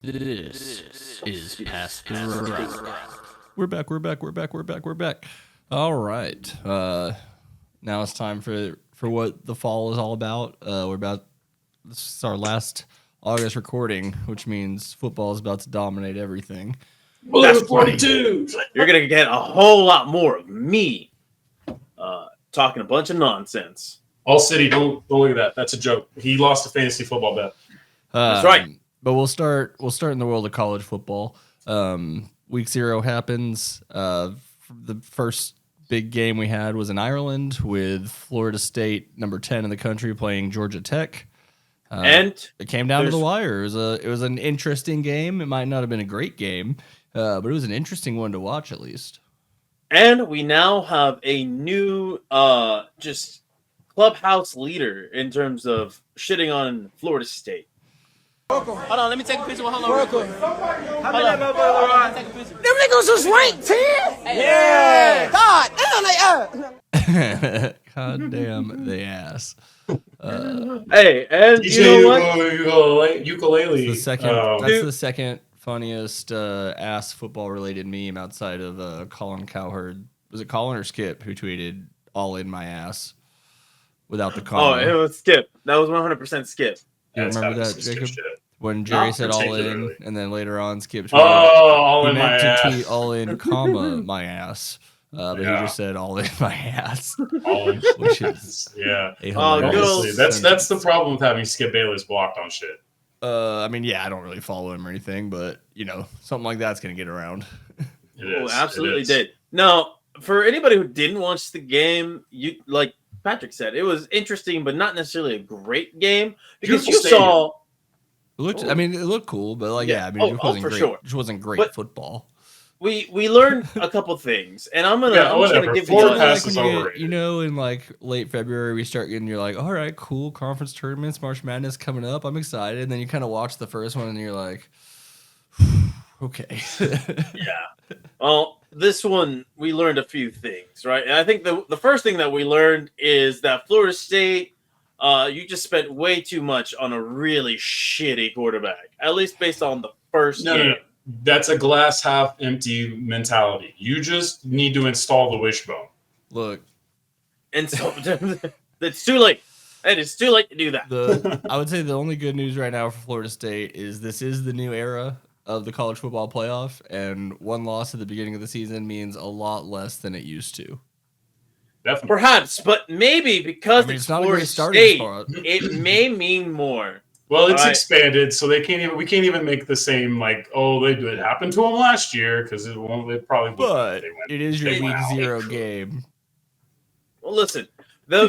This is Past the Rock. We're back. All right. Now it's time for what the fall is all about. This is our last August recording, which means football is about to dominate everything. Well, that's 42. You're going to get a whole lot more of me talking a bunch of nonsense. All City, don't look at that. That's a joke. He lost a fantasy football bet. That's right. But we'll start in the world of college football. Week 0 happens. The first big game we had was in Ireland with Florida State, number 10 in the country, playing Georgia Tech. And it came down to the wire. It was an interesting game. It might not have been a great game, but it was an interesting one to watch at least. And we now have a new just clubhouse leader in terms of shitting on Florida State. Hold on, let me take a picture with Hold on. Take a picture. Them niggas was ranked 10? Yeah. God damn, God damn the ass. Hey, and DJ, you know what? Ukulele. That's the second funniest ass football related meme outside of Colin Cowherd. Was it Colin or Skip who tweeted "all in my ass" without the comma? Oh, it was Skip. That was 100% Skip. You remember that, Jacob? When Jerry said "all in," and then later on Skip tweeted, all in my ass. Tweet "all in, comma my ass." But he just said "all in my ass," which is honestly, that's the problem with having Skip Bayless blocked on shit. I mean, yeah, I don't really follow him or anything, but something like that's gonna get around. It absolutely did. Now, for anybody who didn't watch the game, you like Patrick said, it was interesting, but not necessarily a great game because you saw. It looked cool, but it wasn't great. Sure. It wasn't great football. We learned a couple things, and I'm just gonna give you in like late February we start getting, you're like, all right, cool, conference tournaments, March Madness coming up, I'm excited, and then you kind of watch the first one and you're like, okay. Yeah. Well, this one we learned a few things, right? And I think the first thing that we learned is that Florida State, you just spent way too much on a really shitty quarterback, at least based on the first game. No. That's a glass half empty mentality. You just need to install the wishbone. Look. And so it's too late. It is too late to do that. I would say the only good news right now for Florida State is this is the new era of the college football playoff, and one loss at the beginning of the season means a lot less than it used to. Definitely. Perhaps, but maybe because it's not Florida State, it may mean more. Well, it's expanded, so we can't even make the same it happened to them last year because it probably. But it is your week 0 game. Well, listen, the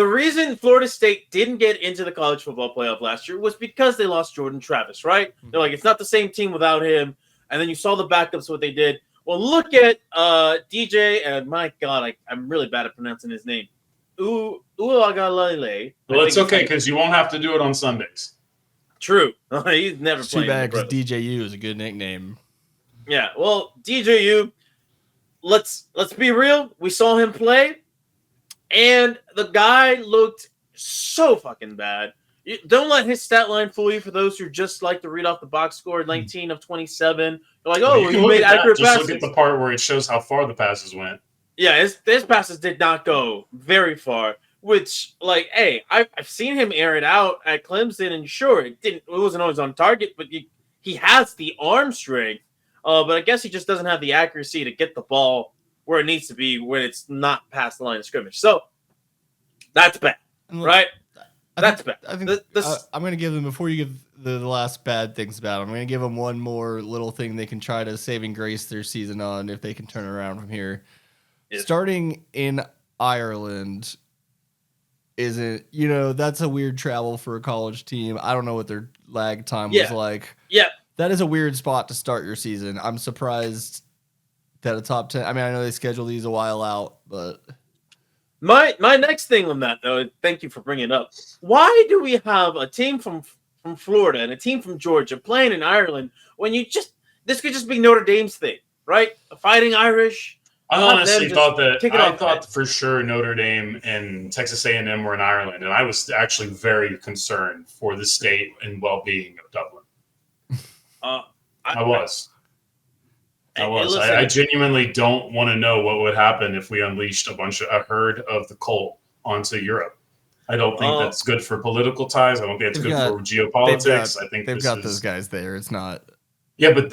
reason Florida State didn't get into the college football playoff last year was because they lost Jordan Travis, right? They're like, it's not the same team without him. And then you saw the backups, what they did. Well, look at DJ, and my God, I'm really bad at pronouncing his name. Uiagalelei. Well, it's okay because you won't have to do it on Sundays. True. He's never played. Too bad because DJU is a good nickname. Yeah, well, DJU, let's be real. We saw him play, and the guy looked so fucking bad. Don't let his stat line fool you. For those who just like to read off the box score, 19 of 27. They're like, oh, he made accurate passes. Just look at the part where it shows how far the passes went. Yeah, his passes did not go very far. Which, I've seen him air it out at Clemson, and sure, it wasn't always on target, but he has the arm strength. But I guess he just doesn't have the accuracy to get the ball where it needs to be when it's not past the line of scrimmage. So that's bad, right? That's bad. I think I'm going to give them, before you give the last bad things about him, I'm going to give them one more little thing they can try to saving grace their season on if they can turn around from here. Yeah. Starting in Ireland isn't, that's a weird travel for a college team. I don't know what their lag time was like. Yeah. That is a weird spot to start your season. I'm surprised that a top 10, I know they schedule these a while out, but... My next thing on that, though, thank you for bringing it up. Why do we have a team from Florida and a team from Georgia playing in Ireland when this could just be Notre Dame's thing, right? Fighting Irish... I honestly thought for sure Notre Dame and Texas A&M were in Ireland, and I was actually very concerned for the state and well-being of Dublin. I was. Listen, I genuinely don't want to know what would happen if we unleashed a herd of the cult onto Europe. I don't think that's good for political ties. I don't think it's good for geopolitics. I think they've got those guys there. It's not. Yeah, but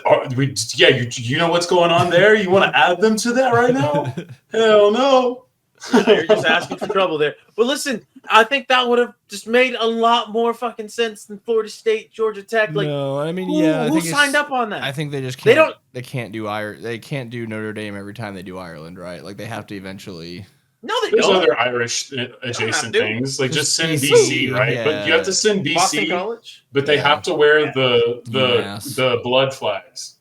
you know what's going on there? You want to add them to that right now? Hell no. You're just asking for trouble there. But listen, I think that would have just made a lot more fucking sense than Florida State, Georgia Tech. Like, no, I mean, who signed up on that? I think they just can't. They can't do They can't do Notre Dame every time they do Ireland, right? Like they have to eventually. No, they There's don't. other Irish adjacent things. Like just send BC, right? Yeah. But you have to send BC. Boston College. But they have to wear the blood flags.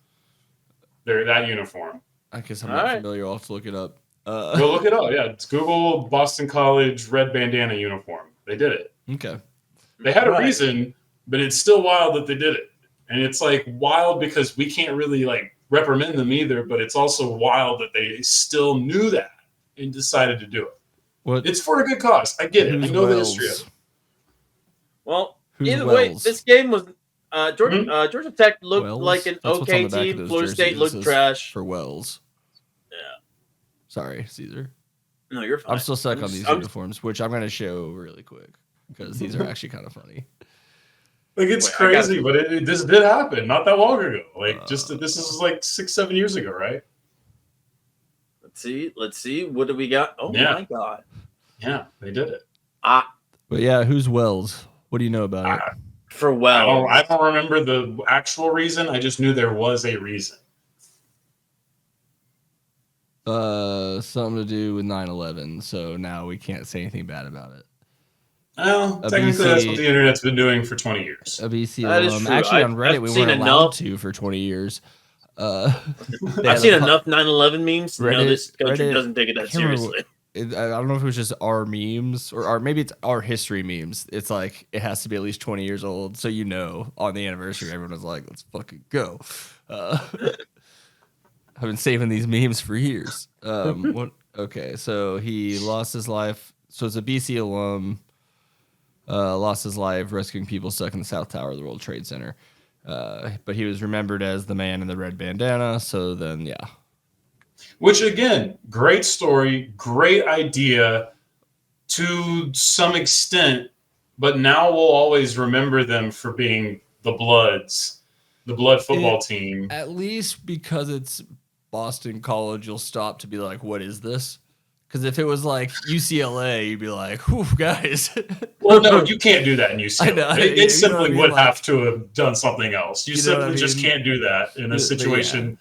They're that uniform. I guess I'm not familiar. I'll have to look it up. Go look it up. Yeah, it's Google Boston College red bandana uniform. They did it. Okay. They had a reason, but it's still wild that they did it. And it's like wild because we can't really like reprimand them either, but it's also wild that they still knew that and decided to do it. It's for a good cause. I get it. I know the history of it. Well, either way, this game was Georgia Tech looked like an okay team. Florida State looked trash. For Wells. Yeah. Sorry, Caesar. No, you're fine. I'm still stuck on these uniforms, which I'm going to show really quick because these are actually kind of funny. Like it's crazy, but this did happen not that long ago. Like this is like 6-7 years ago, right? Let's see. What do we got? Oh my god. Yeah, they did it. But yeah, who's Wells? What do you know about it? For Wells. I don't remember the actual reason. I just knew there was a reason. Something to do with 9/11. So now we can't say anything bad about it. Well, technically, that's what the internet's been doing for 20 years. A BC alum. Actually, on Reddit, we weren't allowed to for 20 years. I've seen enough 9/11 memes. No, this country doesn't take it that seriously. I don't know if it was just our memes or maybe it's our history memes. It's like it has to be at least 20 years old. So on the anniversary, everyone was like, let's fucking go. I've been saving these memes for years. Okay, so he lost his life. So it's a BC alum. Lost his life rescuing people stuck in the South Tower of the World Trade Center. But he was remembered as the man in the red bandana. So then, yeah. Which, again, great story, great idea to some extent. But now we'll always remember them for being the Bloods, the Blood football team. At least because it's Boston College, you'll stop to be like, what is this? Because if it was like UCLA, you'd be like, whew, guys. Well, no, you can't do that in UCLA. They simply would have to have done something else. You simply just can't do that in a situation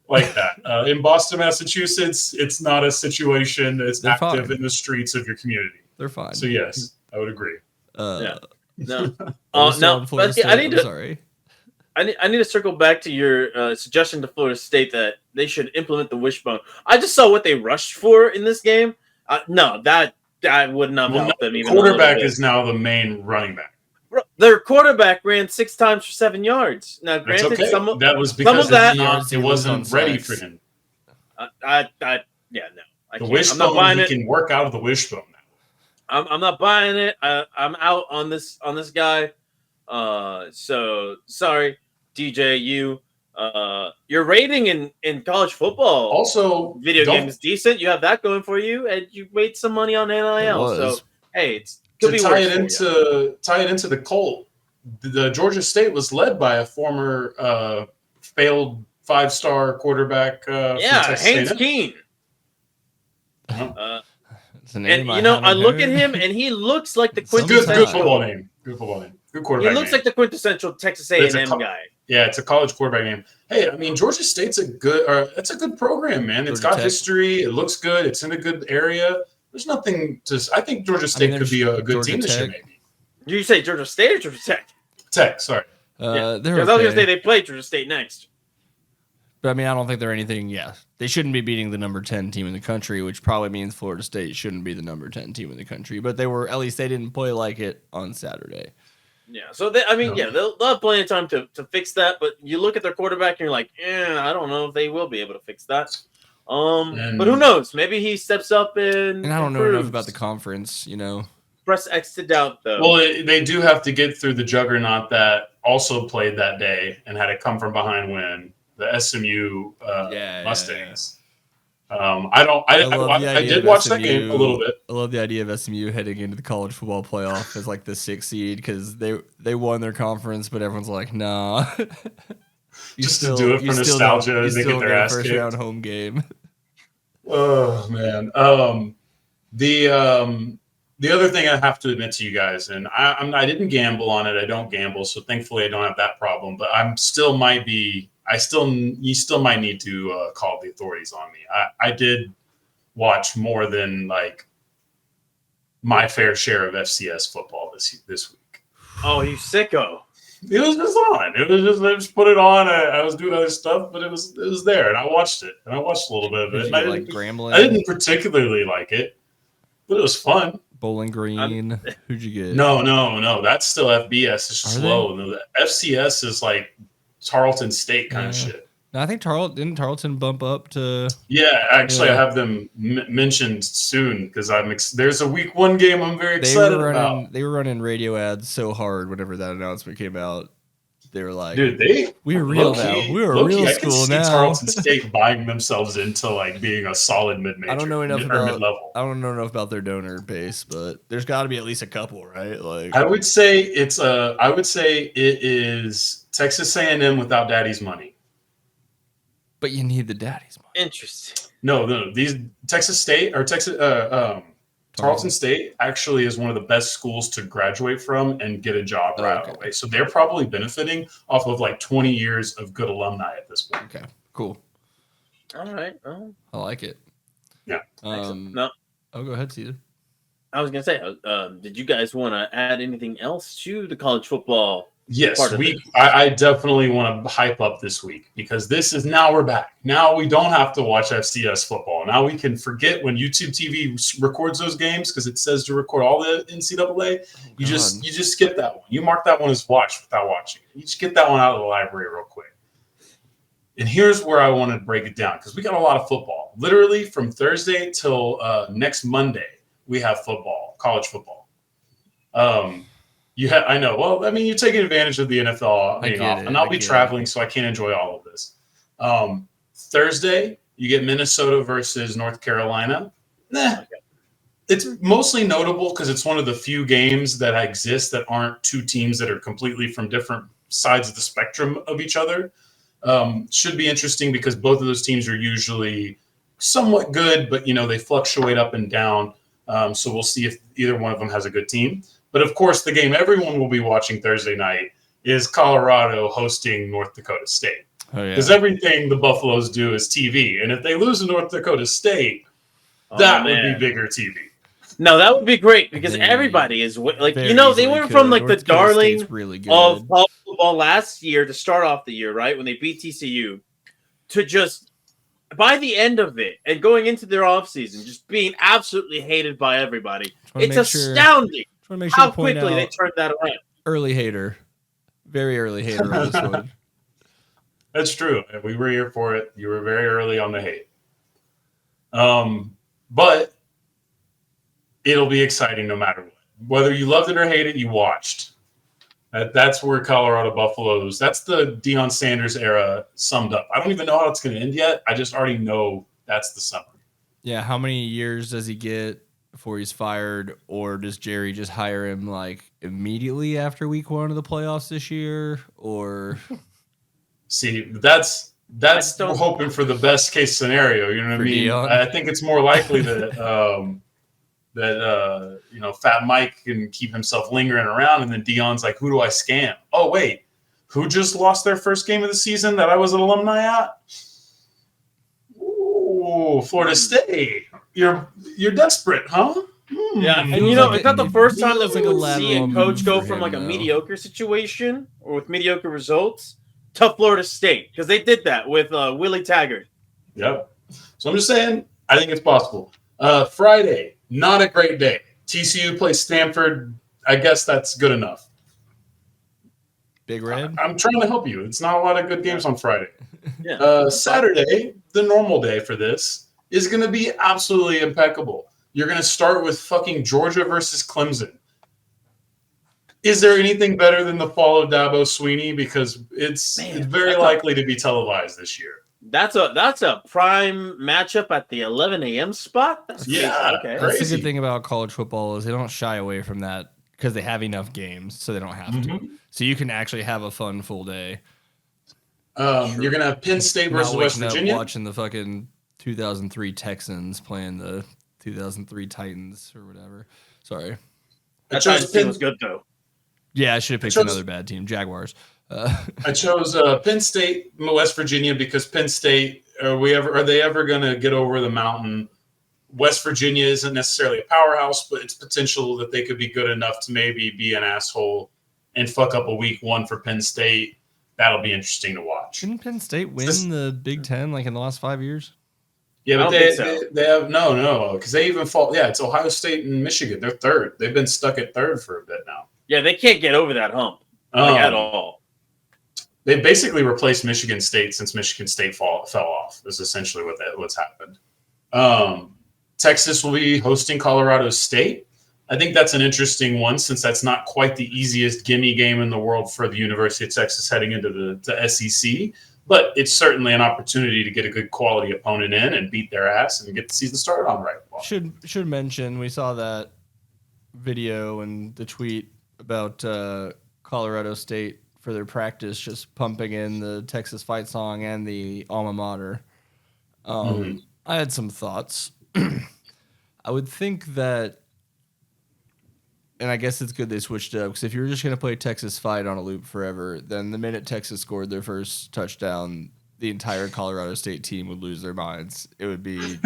like that. In Boston, Massachusetts, it's not a situation that's active in the streets of your community. They're fine. So, yes, I would agree. No. I need to. Sorry. I need to circle back to your suggestion to Florida State that they should implement the wishbone. I just saw what they rushed for in this game. No, that would not help them even. Quarterback is now the main running back. Their quarterback ran 6 times for 7 yards. Now, granted, that was because it wasn't ready for him. The wishbone, he can work out of the wishbone now. I'm not buying it. I'm out on this guy. So sorry, DJ. Your rating in college football, also video game is decent. You have that going for you, and you made some money on NIL. So hey, it's could be tie it into the Colt. The Georgia State was led by a former failed 5-star quarterback. Haynes Keene. And I look at him, and he looks like the quintessential good football name. Good quarterback. He looks like the quintessential Texas A&M guy. Yeah, it's a college quarterback name. Hey, I mean, Georgia State's a good program, man. It's got history. It looks good. It's in a good area. There's nothing to. I think Georgia State could be a good team this year, maybe. Did you say Georgia State or Georgia Tech? Tech, sorry. Because I was going to say they play Georgia State next. But I mean, I don't think they're anything. Yeah, they shouldn't be beating the number 10 team in the country, which probably means Florida State shouldn't be the number 10 team in the country. But at least they didn't play like it on Saturday. Yeah, so they'll have plenty of time to fix that. But you look at their quarterback and you're like, I don't know if they will be able to fix that. But who knows? Maybe he steps up and I don't know enough about the conference, Press X to doubt, though. Well, they do have to get through the juggernaut that also played that day and had a come from behind win. The SMU Yeah. Mustangs. I idea did of watch that game a little bit. I love the idea of SMU heading into the college football playoff as like the 6th seed because they won their conference, but everyone's like, nah. Just to do it for nostalgia and they get their ass first kicked. round home game. Oh man. The other thing I have to admit to you guys, and I didn't gamble on it. I don't gamble, so thankfully I don't have that problem. But you still might need to call the authorities on me. I did watch more than like my fair share of FCS football this week. Oh, you sicko! It was just on. I just put it on. I was doing other stuff, but it was there, and I watched it. And I watched a little bit of it. Did you like Grambling? I didn't particularly like it, but it was fun. Bowling Green. Who'd you get? No. That's still FBS. It's slow. They? The FCS is like Tarleton State kind of shit. No, I think didn't Tarleton bump up to? Yeah, actually, I have them mentioned soon because there's a week 1 game I'm very excited about. They were running radio ads so hard whenever that announcement came out. They were like, dude, we're real now. We're a real school now. Tarleton State buying themselves into like being a solid mid-major. I don't know enough mid-level. I don't know enough about their donor base, but there's got to be at least a couple, right? Like, I would say it is Texas A&M without daddy's money. But you need the daddy's money. Interesting. No. These Texas State or Tarleton State actually is one of the best schools to graduate from and get a job right away. So they're probably benefiting off of like 20 years of good alumni at this point. Okay, cool. All right. I like it. Yeah. No. Oh, go ahead, Caesar. I was gonna say, did you guys want to add anything else to the college football? Yes, I definitely want to hype up this week because now we're back. Now we don't have to watch FCS football. Now we can forget when YouTube TV records those games because it says to record all the NCAA. You just skip that one. You mark that one as watched without watching it. You just get that one out of the library real quick. And here's where I want to break it down because we got a lot of football. Literally from Thursday till next Monday, we have football, college football. I know. Well, I mean, you're taking advantage of the NFL being off, and I'll be traveling, so I can't enjoy all of this. Thursday, you get Minnesota versus North Carolina. It's mostly notable because it's one of the few games that exist that aren't two teams that are completely from different sides of the spectrum of each other. Should be interesting because both of those teams are usually somewhat good, but they fluctuate up and down. So we'll see if either one of them has a good team. But of course, the game everyone will be watching Thursday night is Colorado hosting North Dakota State. Because everything the Buffaloes do is TV. And if they lose to North Dakota State, that would be bigger TV. No, that would be great because everybody is like, they went from like the darling of college football last year to start off the year, right? When they beat TCU to just by the end of it and going into their offseason, just being absolutely hated by everybody. It's astounding. How quickly they turned that around. Early hater. Very early hater on this one. That's true. We were here for it. You were very early on the hate. But it'll be exciting no matter what. Whether you loved it or hated it, you watched. That's where Colorado Buffaloes, that's the Deion Sanders era summed up. I don't even know how it's going to end yet. I just already know that's the summer. Yeah, how many years does he get before he's fired, or does Jerry just hire him like immediately after week 1 of the playoffs this year? Or see, that's hoping for the best case scenario. You know what I mean? Deion. I think it's more likely that Fat Mike can keep himself lingering around, and then Deion's like, "Who do I scam? Oh wait, who just lost their first game of the season that I was an alumni at? Ooh, Florida State. You're desperate, huh? Yeah, and it's not the first time that we would see a coach go from like a mediocre situation or with mediocre results to Florida State because they did that with Willie Taggart. Yep. So I'm just saying, I think it's possible. Friday, not a great day. TCU plays Stanford. I guess that's good enough. Big Red? I'm trying to help you. It's not a lot of good games on Friday. Yeah. Saturday, the normal day for this, is going to be absolutely impeccable. You're going to start with fucking Georgia versus Clemson. Is there anything better than the fall of Dabo Swinney? Because it's very likely to be televised this year. That's a prime matchup at the 11 a.m. spot. That's crazy. Yeah, Okay. That's the crazy. good thing about college football is they don't shy away from that because they have enough games, so they don't have to. So you can actually have a fun full day. You're gonna have Penn State versus Not West waking up Virginia. watching the fucking 2003 Texans playing the 2003 Titans or whatever. Sorry. I That chose Titans team Penn, was good though. Yeah, I should have picked another bad team, Jaguars. I chose Penn State, West Virginia, because Penn State are they ever gonna get over the mountain? West Virginia isn't necessarily a powerhouse, but it's potential that they could be good enough to maybe be an asshole and fuck up a week one for Penn State. That'll be interesting to watch. Didn't Penn State win the Big Ten like in the last 5 years? Yeah, but I don't think so. they have no, because they even fall. Yeah, it's Ohio State and Michigan. They're third. They've been stuck at third for a bit now. Yeah, they can't get over that hump at all. They basically replaced Michigan State since Michigan State fell off. Is essentially what's happened. Texas will be hosting Colorado State. I think that's an interesting one since that's not quite the easiest gimme game in the world for the University of Texas heading into the SEC. But it's certainly an opportunity to get a good quality opponent in and beat their ass and get the season started on the right. Well, Should mention we saw that video and the tweet about Colorado State for their practice, just pumping in the Texas fight song and the alma mater. I had some thoughts. I would think that, and I guess it's good they switched it up, because if you're just going to play Texas fight on a loop forever, then the minute Texas scored their first touchdown, the entire Colorado State team would lose their minds. It would be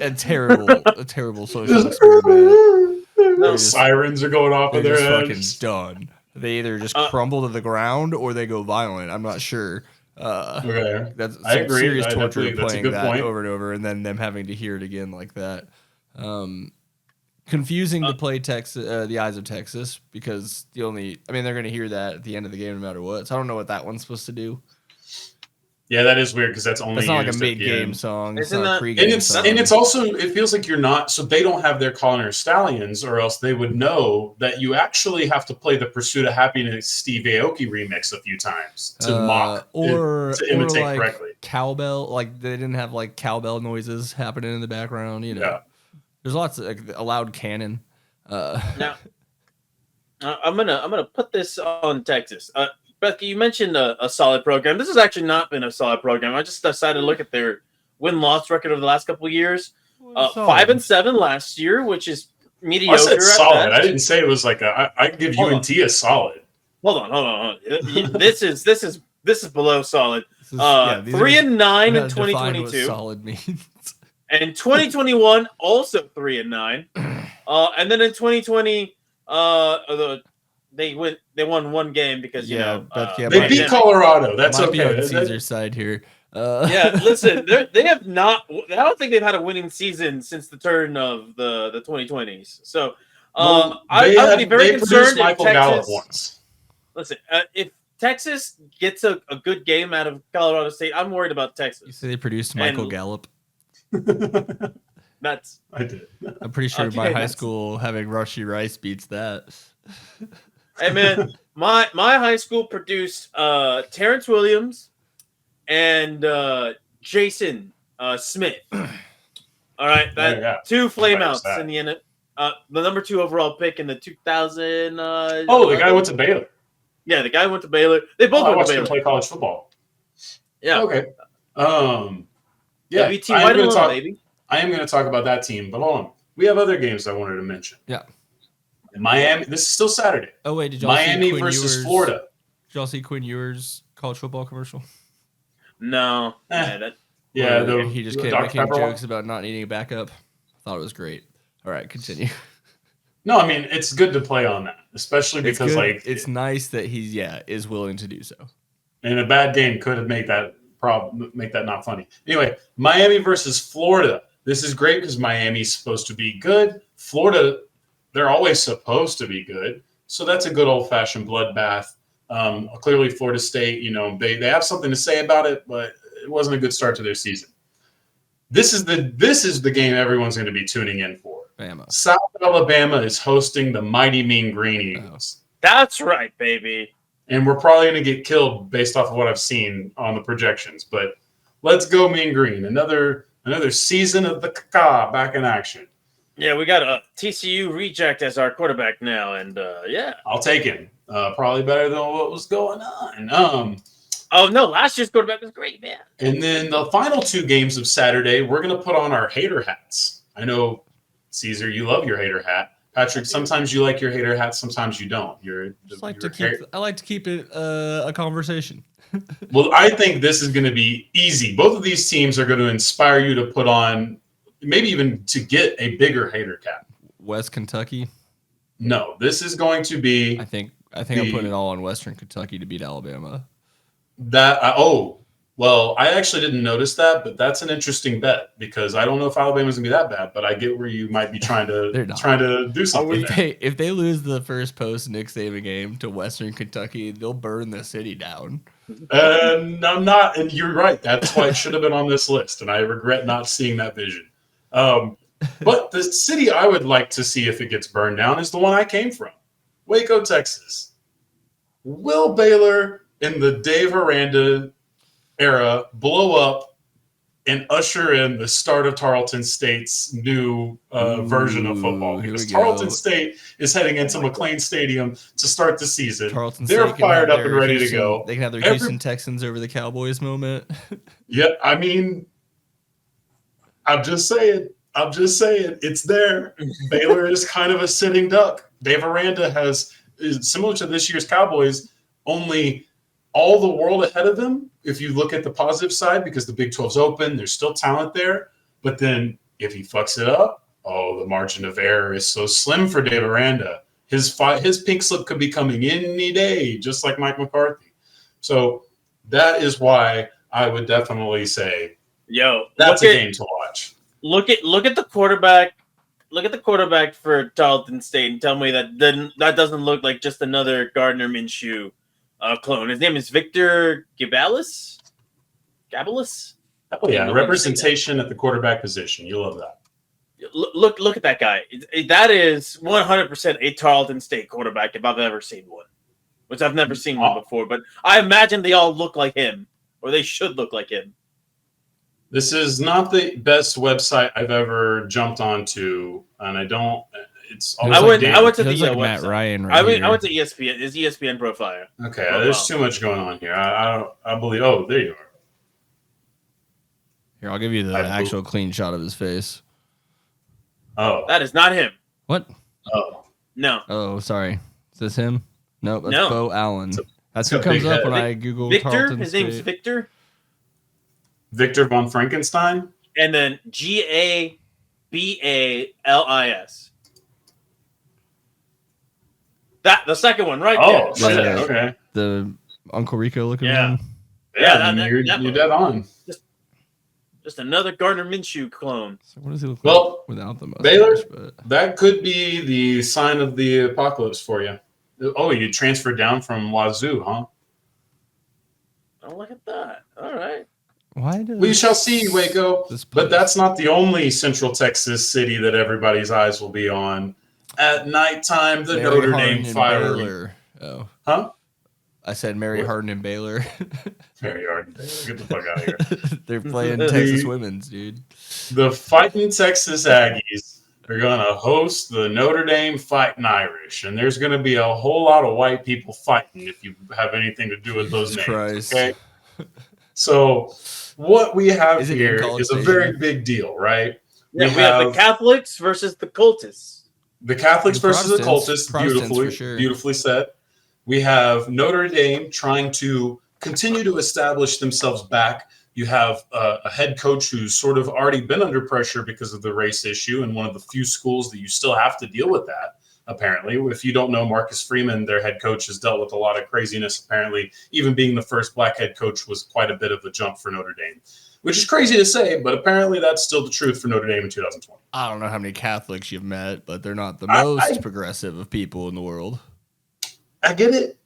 a terrible social experiment. Those sirens are going off of They're their just heads. fucking done. They either just crumble to the ground or they go violent. I'm not sure. Okay. That's I some agree. serious I torture definitely- that's a playing good that point. over and over, and then them having to hear it again like that. Confusing to play Texas, the Eyes of Texas, because they're going to hear that at the end of the game no matter what. So I don't know what that one's supposed to do. Yeah, that is weird because that's only It's not like a used at the mid-game end. song. It's Isn't not a that- pre-game song. And it's also, it feels like you're not, so they don't have their Colonel Stallions, or else they would know that you actually have to play the Pursuit of Happiness Steve Aoki remix a few times to to imitate like correctly. Cowbell, like they didn't have like cowbell noises happening in the background. Yeah. There's lots of like a loud cannon. Now, I'm gonna put this on Texas. Beth, you mentioned a solid program. This has actually not been a solid program. I just decided to look at their win-loss record over the last couple of years. 5-7 last year, which is mediocre. I said at solid. best. I didn't say it was like I give Hold UNT a solid. Hold on. This is below solid. These 3-9 in define what 2022. solid means. And 2021 also 3-9. And then in 2020, they won one game because They beat Colorado. That's might be okay. on Caesar's side here. Yeah, listen, they have not. I don't think they've had a winning season since the turn of the 2020s. So I would be very concerned if Michael Texas. Gallup once. Listen, if Texas gets a good game out of Colorado State, I'm worried about You Texas. say they produced Michael Gallup. That's I did. I'm pretty sure Okay, my high that's- school having Rushy Rice beats that. hey man, my high school produced Terrence Williams and Jason Smith. All right, two flameouts in the end. The number 2 overall pick in the 2000. The guy went to Baylor. Yeah, the guy went to Baylor. They both I went watched to him Baylor. play college football. Yeah. Okay. Yeah. WT White alone, baby. I am going to talk about that team, but hold on. We have other games I wanted to mention. Yeah. Miami. This is still Saturday. Oh wait, did y'all Miami see Quinn versus Ewers, Florida. Did y'all see Quinn Ewers' college football commercial? No. Yeah, Where he just kept Dr. making Pepper one? jokes about not needing a backup. I thought it was great. All right, continue. No, I mean it's good to play on that, especially It's because good. It's nice that he is willing to do so. and a bad game could make that not funny. Anyway, Miami versus Florida. This is great because Miami's supposed to be good. Florida, they're always supposed to be good. So that's a good old-fashioned bloodbath. Clearly, Florida State, they have something to say about it, but it wasn't a good start to their season. This is the game everyone's going to be tuning in for. Bama. South Alabama is hosting the Mighty Mean Green Eagles. That's right, baby. And we're probably going to get killed based off of what I've seen on the projections. But let's go Mean Green. Another season of the Kaka back in action. Yeah, we got a TCU reject as our quarterback now, and yeah. I'll take him. Probably better than what was going on. Oh no, last year's quarterback was great, man. And then the final 2 games of Saturday, we're going to put on our hater hats. I know, Caesar, you love your hater hat. Patrick, sometimes you like your hater hat, sometimes you don't. I like to keep it a conversation. Well, I think this is going to be easy. Both of these teams are going to inspire you to put on, maybe even to get a bigger hater cap. West Kentucky. No, this is going to be. I think I'm putting it all on Western Kentucky to beat Alabama. Well, I actually didn't notice that, but that's an interesting bet because I don't know if Alabama's gonna be that bad, but I get where you might be trying to do something. If they lose the first post Nick Saban game to Western Kentucky, they'll burn the city down. And I'm not, and you're right. That's why it should have been on this list, and I regret not seeing that vision. But the city I would like to see if it gets burned down is the one I came from, Waco, Texas. Will Baylor in the Dave Aranda era blow up and usher in the start of Tarleton State's new version of football? Because Tarleton State is heading into McLean Stadium to start the season. They're fired up and ready to go. They can have their Houston Texans over the Cowboys moment. Yeah, I mean, I'm just saying, it's there. Baylor is kind of a sitting duck. Dave Aranda is similar to this year's Cowboys, only all the world ahead of them, if you look at the positive side, because the Big 12's open, there's still talent there. But then if he fucks it up, the margin of error is so slim for Dave Aranda. His pink slip could be coming any day, just like Mike McCarthy. So that is why I would definitely say, that's a game to watch. Look at the quarterback. Look at the quarterback for Tarleton State and tell me that doesn't look like just another Gardner Minshew clone. His name is Victor Gabalis. Oh yeah, representation at the quarterback position. You love that. Look at that guy. That is 100% a Tarleton State quarterback if I've ever seen one, which I've never seen one before. But I imagine they all look like him, or they should look like him. This is not the best website I've ever jumped onto, and I don't. I went to the like Matt Ryan. I went to ESPN. His ESPN profile. Okay, there's too much going on here. I believe. Oh, there you are. Here, I'll give you the actual clean shot of his face. Oh, that is not him. What? Oh, no. Oh, sorry. Is this him? No, that's no. Bo Allen. That's who comes up when I Google Victor. Tarleton His State. name's Victor. Victor von Frankenstein. And then Gabalis. That the second one, right there. Yeah, okay. The Uncle Rico looking one. Yeah, you're dead on. Just another Gardner Minshew clone. So what does he look like without the mustache? Baylor, that could be the sign of the apocalypse for you. Oh, you transferred down from Wazoo, huh? Oh, look at that. All right. We shall see, Waco. But that's not the only Central Texas city that everybody's eyes will be on. At nighttime, the Notre Dame Fire. Oh. Huh? I said Mary Hardin and Baylor. Mary Hardin. Get the fuck out of here. They're playing Texas women's, dude. The Fighting Texas Aggies are going to host the Notre Dame Fighting Irish. And there's going to be a whole lot of white people fighting if you have anything to do with those names. Christ. Okay? So what we have here is a very big deal, right? Yeah, we have the Catholics versus the Cultists. The Catholics versus the Cultists, beautifully said. We have Notre Dame trying to continue to establish themselves back. You have a head coach who's sort of already been under pressure because of the race issue, and one of the few schools that you still have to deal with that, apparently. If you don't know, Marcus Freeman, their head coach, has dealt with a lot of craziness, apparently. Even being the first black head coach was quite a bit of a jump for Notre Dame, which is crazy to say, but apparently that's still the truth for Notre Dame in 2020. I don't know how many Catholics you've met, but they're not the most progressive of people in the world. I get it.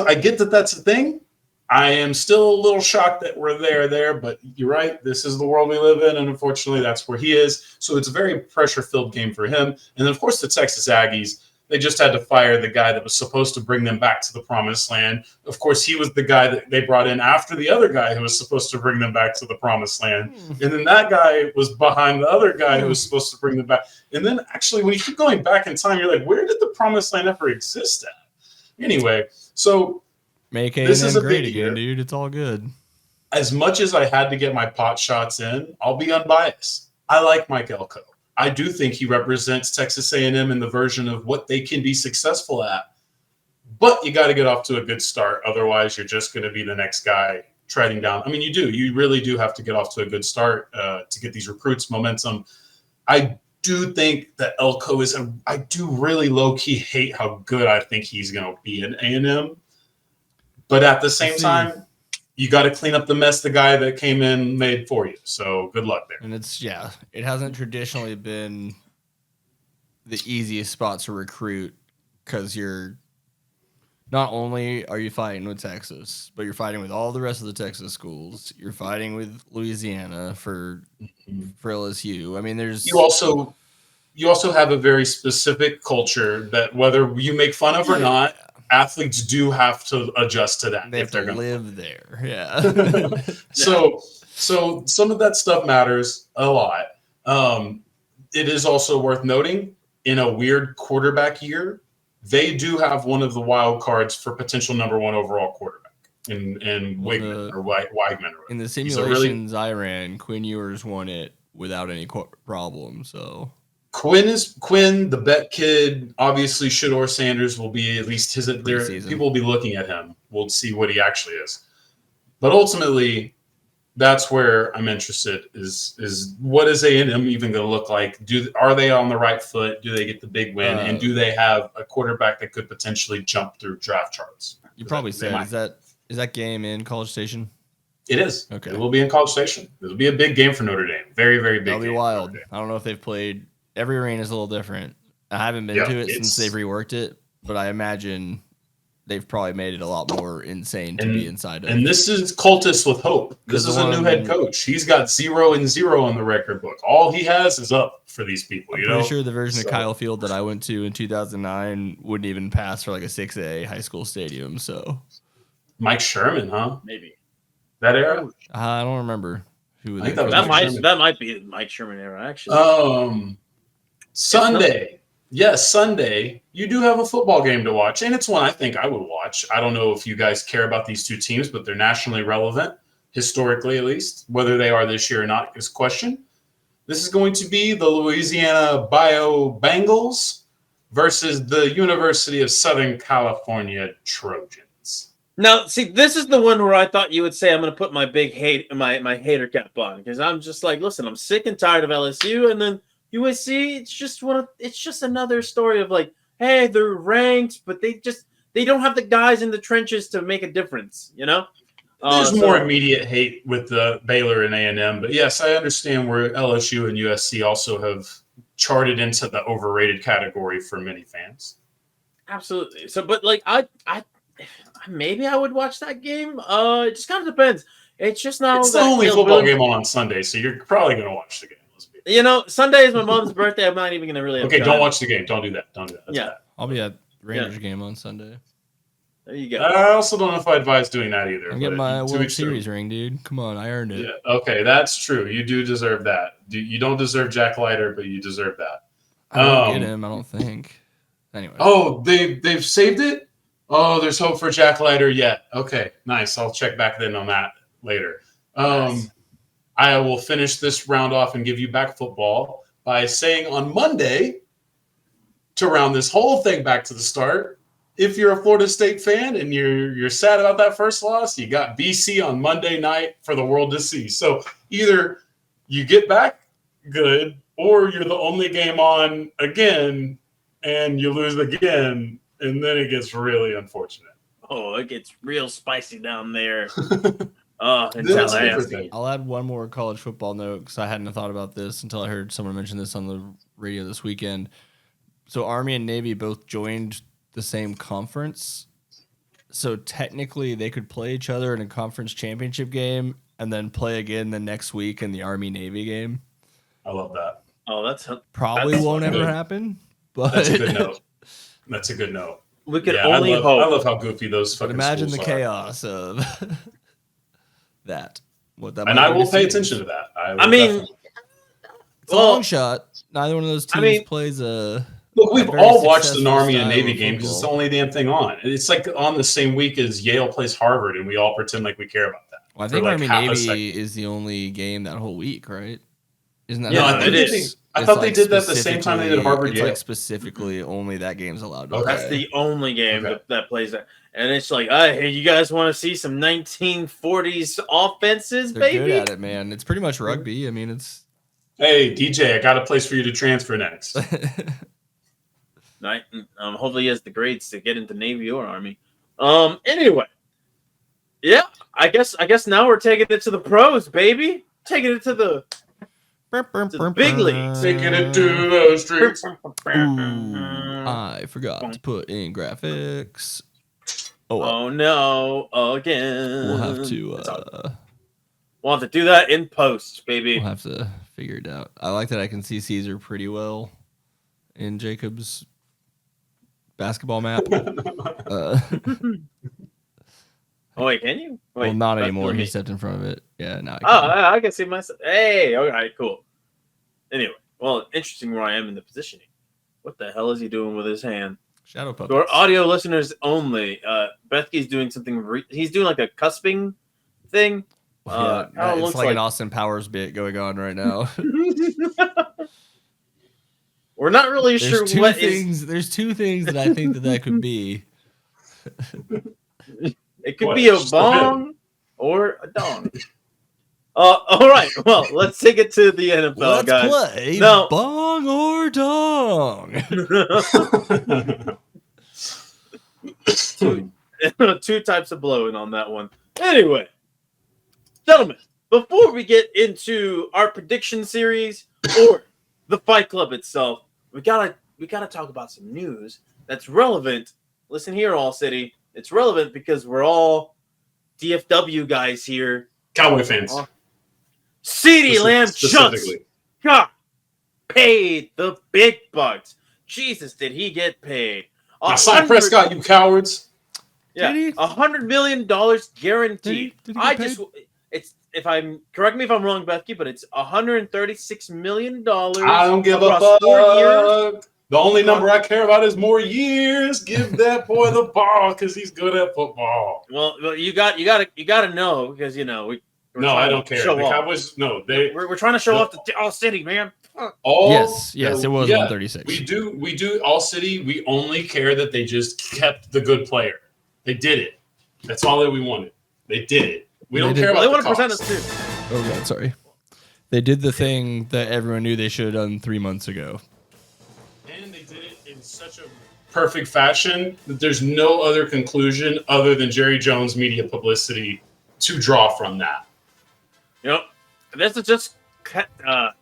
I get that that's a thing. I am still a little shocked that we're there, but you're right. This is the world we live in, and unfortunately that's where he is. So it's a very pressure-filled game for him. And then, of course, the Texas Aggies, They just had to fire the guy that was supposed to bring them back to the promised land. Of course, he was the guy that they brought in after the other guy who was supposed to bring them back to the promised land. And then that guy was behind the other guy who was supposed to bring them back. And then actually, when you keep going back in time, you're like, where did the promised land ever exist at? Anyway, so Make this is A&M a great big year. again, dude. It's all good. As much as I had to get my pot shots in, I'll be unbiased. I like Mike Elko. I do think he represents Texas A&M in the version of what they can be successful at. But you got to get off to a good start. Otherwise, you're just going to be the next guy treading down. I mean, you do. You really do have to get off to a good start to get these recruits momentum. I do think that Elko is I do really low-key hate how good I think he's going to be in A&M. But at the same time, you got to clean up the mess the guy that came in made for you. So good luck there. And it hasn't traditionally been the easiest spot to recruit because you're not only are you fighting with Texas, but you're fighting with all the rest of the Texas schools. You're fighting with Louisiana for LSU. I mean, there's you also have a very specific culture that whether you make fun of or not, athletes do have to adjust to that. They have if they're to going live there. Yeah. So some of that stuff matters a lot. It is also worth noting in a weird quarterback year, they do have one of the wild cards for potential number 1 overall quarterback in Wigman or Weigman. In the simulations I ran, Quinn Ewers won it without any problem. So Quinn, the bet kid. Obviously, Shedeur Sanders will be at least his. People will be looking at him. We'll see what he actually is. But ultimately, that's where I'm interested. Is what is A&M even going to look like? Are they on the right foot? Do they get the big win? And do they have a quarterback that could potentially jump through draft charts? You probably said is that game in College Station? It is. Okay. It will be in College Station. It'll be a big game for Notre Dame. Very, very big. That'll be game wild. I don't know if they've played. Every arena is a little different. I haven't been to it since they've reworked it, but I imagine they've probably made it a lot more insane to be inside of. And this is Cultus with hope. This is a new head coach. He's got 0-0 on the record book. All he has is up for these people. I'm pretty sure the version of Kyle Field that I went to in 2009 wouldn't even pass for like a 6A high school stadium. So Mike Sherman, huh? Maybe that era. I don't remember who. I think that might be the Mike Sherman era actually. Sunday. Yes, Sunday. You do have a football game to watch, and it's one I think I would watch. I don't know if you guys care about these two teams, but they're nationally relevant, historically at least. Whether they are this year or not is a question. This is going to be the Louisiana Bio Bengals versus the University of Southern California Trojans. Now, see, this is the one where I thought you would say I'm going to put my big my hater cap on because I'm just like, listen, I'm sick and tired of LSU, and then USC, it's just another story of like, hey, they're ranked, but they don't have the guys in the trenches to make a difference, you know? There's more immediate hate with the Baylor and A&M, but yes, I understand where LSU and USC also have charted into the overrated category for many fans. Absolutely. So, but like, I maybe I would watch that game. It just kind of depends. It's just now it's the only football game on Sunday, so you're probably going to watch the game. You know, Sunday is my mom's birthday. I'm not even going to really. Okay, don't watch the game. Don't do that. Don't do that. That's bad. I'll be at Rangers game on Sunday. There you go. I also don't know if I advise doing that either. I'm getting my World Series ring, dude. Come on, I earned it. Yeah, okay, that's true. You do deserve that. You don't deserve Jack Leiter, but you deserve that. I don't get him. I don't think. Anyway. Oh, they've saved it. Oh, there's hope for Jack Leiter yet. Okay, nice. I'll check back then on that later. Nice. I will finish this round off and give you back football by saying on Monday, to round this whole thing back to the start, if you're a Florida State fan and you're sad about that first loss, you got BC on Monday night for the world to see. So either you get back good or you're the only game on again and you lose again, and then it gets really unfortunate. Oh, it gets real spicy down there. I'll add one more college football note because I hadn't thought about this until I heard someone mention this on the radio this weekend. So Army and Navy both joined the same conference. So technically they could play each other in a conference championship game and then play again the next week in the Army-Navy game. I love that. Oh, that's probably won't ever happen. But that's a good note. That's a good note. We can Yeah, only I hope. love how goofy those But fucking imagine the schools are. chaos of that. What that And might I do will to pay seedings. attention to that. I mean, It's a well, long shot. Neither one of those I teams mean- plays a. Look, we've very all watched an successful Army and style Navy of game because it's the football. only damn thing on. It's like on the same week as Yale plays Harvard, and we all pretend like we care about that. Well, I for think like Army half a Navy second. is the only game that whole week, right? Isn't that? Yeah, how I think works? it is. I It's thought they like did that the same time they did specifically- Harvard It's Yale. like specifically only that game's allowed to Okay. play. That's the only game Okay. that plays that. And it's like, hey, you guys want to see some 1940s offenses, They're baby? good at it, man. It's pretty much rugby. I mean, it's. Hey, DJ, I got a place for you to transfer next. Right? Hopefully he has the grades to get into Navy or Army. Anyway. Yeah, I guess now we're taking it to the pros, baby. Taking it to the big leagues. Taking it to the streets. I forgot to put in graphics. Oh, well. Oh no, again. We'll have It's all- to. We'll have to do that in post, baby. We'll have to figure it out. I like that I can see Caesar pretty well in Jacob's basketball map. Oh wait, can you? Wait, well, not that's anymore. me. He stepped in front of it. Yeah, now I can. Oh, I can see myself. Hey, all right, cool. Anyway, well, interesting where I am in the positioning. What the hell is he doing with his hand? Shadow puppets. To our audio listeners only, Bethke's doing something. He's doing like a cusping thing. Yeah, kinda it's looks like an like- Austin Powers bit going on right now. We're not really sure There's two what is. things. There's two things that I think that could be. It could What? be a Just go ahead. bong or a dong. All right. Well, let's take it to the NFL, Let's guys. play No. bong or dong. Two types of blowing on that one. Anyway, gentlemen, before we get into our prediction series or the Fight Club itself, we gotta talk about some news that's relevant. Listen here, All City. It's relevant because we're all DFW guys here. Cowboy fans. Oh, CeeDee Lamb just specifically. got paid the big bucks. Jesus, did he get paid? Now, Cy Prescott, you cowards. Yeah, Did he? $100 million guaranteed. Did he get I paid? just, it's if I'm correct me if I'm wrong, Becky, but it's $136 million. I don't give a across 4 years. fuck. The only number I care about is more years. Give that boy the ball because he's good at football. Well, you gotta know because we're No, trying I to don't care. show The off. Cowboys, no, they We're trying to show the- off the All City, man. all. Yes, it was yeah, 136. We do. All City. We only care that they just kept the good player. They did it. That's all that we wanted. They did it. We They don't did. care Well, they about want the to present cost. us too. Oh god, sorry. They did the thing that everyone knew they should have done 3 months ago. And they did it in such a perfect fashion that there's no other conclusion other than Jerry Jones media publicity to draw from that. This is just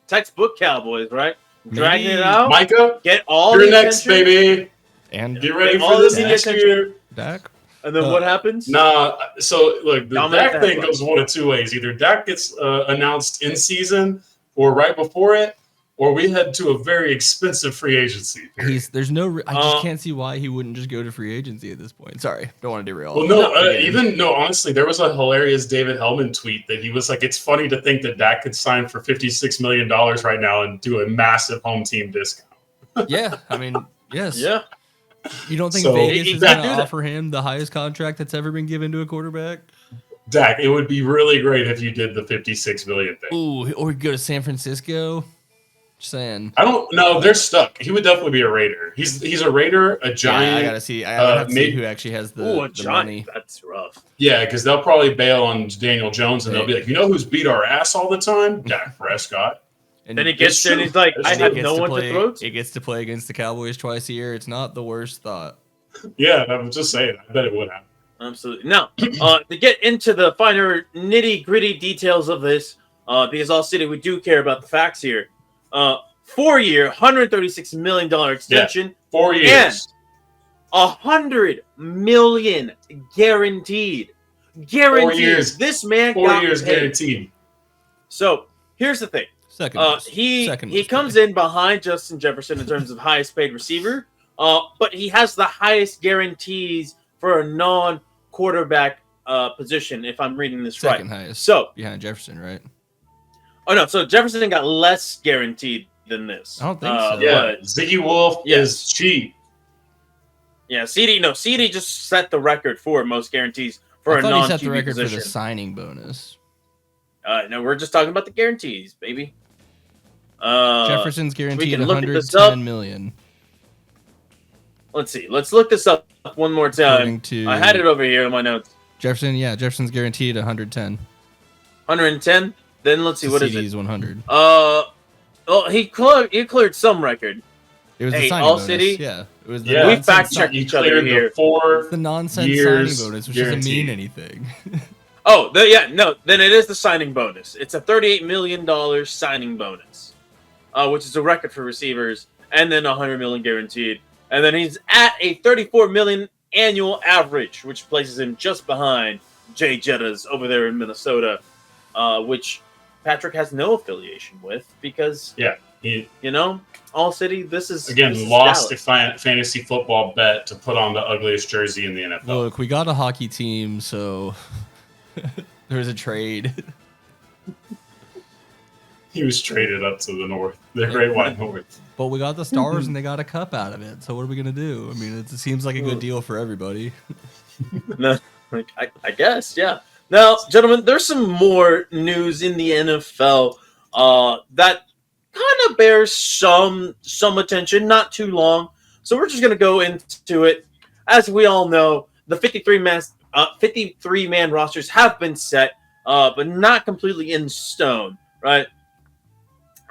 textbook Cowboys, right? Dragging Maybe it out, Micah, get all you're the next, attention, baby. And Get ready all for this the next attention. year. Dak. and then what happens? Nah, so look, the Dominate Dak that thing one. goes one of two ways. Either Dak gets announced in season or right before it, or we head to a very expensive free agency. period. There's no. I just Uh, can't see why he wouldn't just go to free agency at this point. Sorry, don't want to derail. Well, honestly, there was a hilarious David Hellman tweet that he was like, "It's funny to think that Dak could sign for $56 million right now and do a massive home team discount." Yeah, I mean, yes. Yeah. You don't think So- Vegas He is can't going to do that. offer him the highest contract that's ever been given to a quarterback? Dak, it would be really great if you did the $56 million thing. Ooh, or go to San Francisco. Just saying. I don't know. They're stuck. He would definitely be a Raider. He's a Raider, a Yeah, I giant. gotta see. I gotta have to see maybe- who actually has Ooh, the a giant. money. That's rough. Yeah, because they'll probably bail on Daniel Jones and they'll be like, you know who's beat our ass all the time? Dak Prescott. And Then he gets It's there and true. he's like, It's I true. have gets no one play, to throw to. It gets to play against the Cowboys twice a year. It's not the worst thought. Yeah, I'm just saying. I bet it would happen. Absolutely. Now, to get into the finer nitty gritty details of this, because All City, we do care about the facts here. 4-year, $136 million extension, 4 years. $100 million guaranteed. Guaranteed. years. This man 4 got years paid. guaranteed. So here's the thing. Second, He second he most comes paid. in behind Justin Jefferson in terms of highest paid receiver. But he has the highest guarantees for a non-quarterback position, if I'm reading this Second right. highest. So, behind Jefferson, right? oh no, so Jefferson got less guaranteed than this. I don't think so. Yeah, But, Ziggy Wolf is cheap. yeah, CD just set the record for most guarantees for I a thought non-QB he set the record position. for the signing bonus. No, we're just talking about the guarantees, baby. Jefferson's guaranteed can look at this 110 million. Let's see. Let's look this up one more time. According to I had it over here in my notes. Jefferson's guaranteed 110. 110. Then let's see, what is CD's it? 100. Well, he cleared some record. It was Hey, the signing All bonus. City? Yeah, it was the Yeah. We nonsense fact-checked You each other cleared here. the 4 It's the nonsense years signing bonus, which doesn't guaranteed. mean anything. Oh, no. Then it is the signing bonus. It's a $38 million signing bonus, which is a record for receivers, and then $100 million guaranteed. And then he's at a $34 million annual average, which places him just behind Jay Jettas over there in Minnesota, which Patrick has no affiliation with because, He All City, this is lost Dallas. a fantasy football bet to put on the ugliest jersey in the NFL. Look, we got a hockey team, so there's a trade. He was traded up to the north, the Great White North. But we got the Stars and they got a cup out of it. So what are we gonna do? I mean, it seems like a good deal for everybody. No, I guess, yeah. Now, gentlemen, there's some more news in the NFL that kind of bears some attention, not too long. So we're just going to go into it. As we all know, the 53-man rosters have been set, but not completely in stone, right?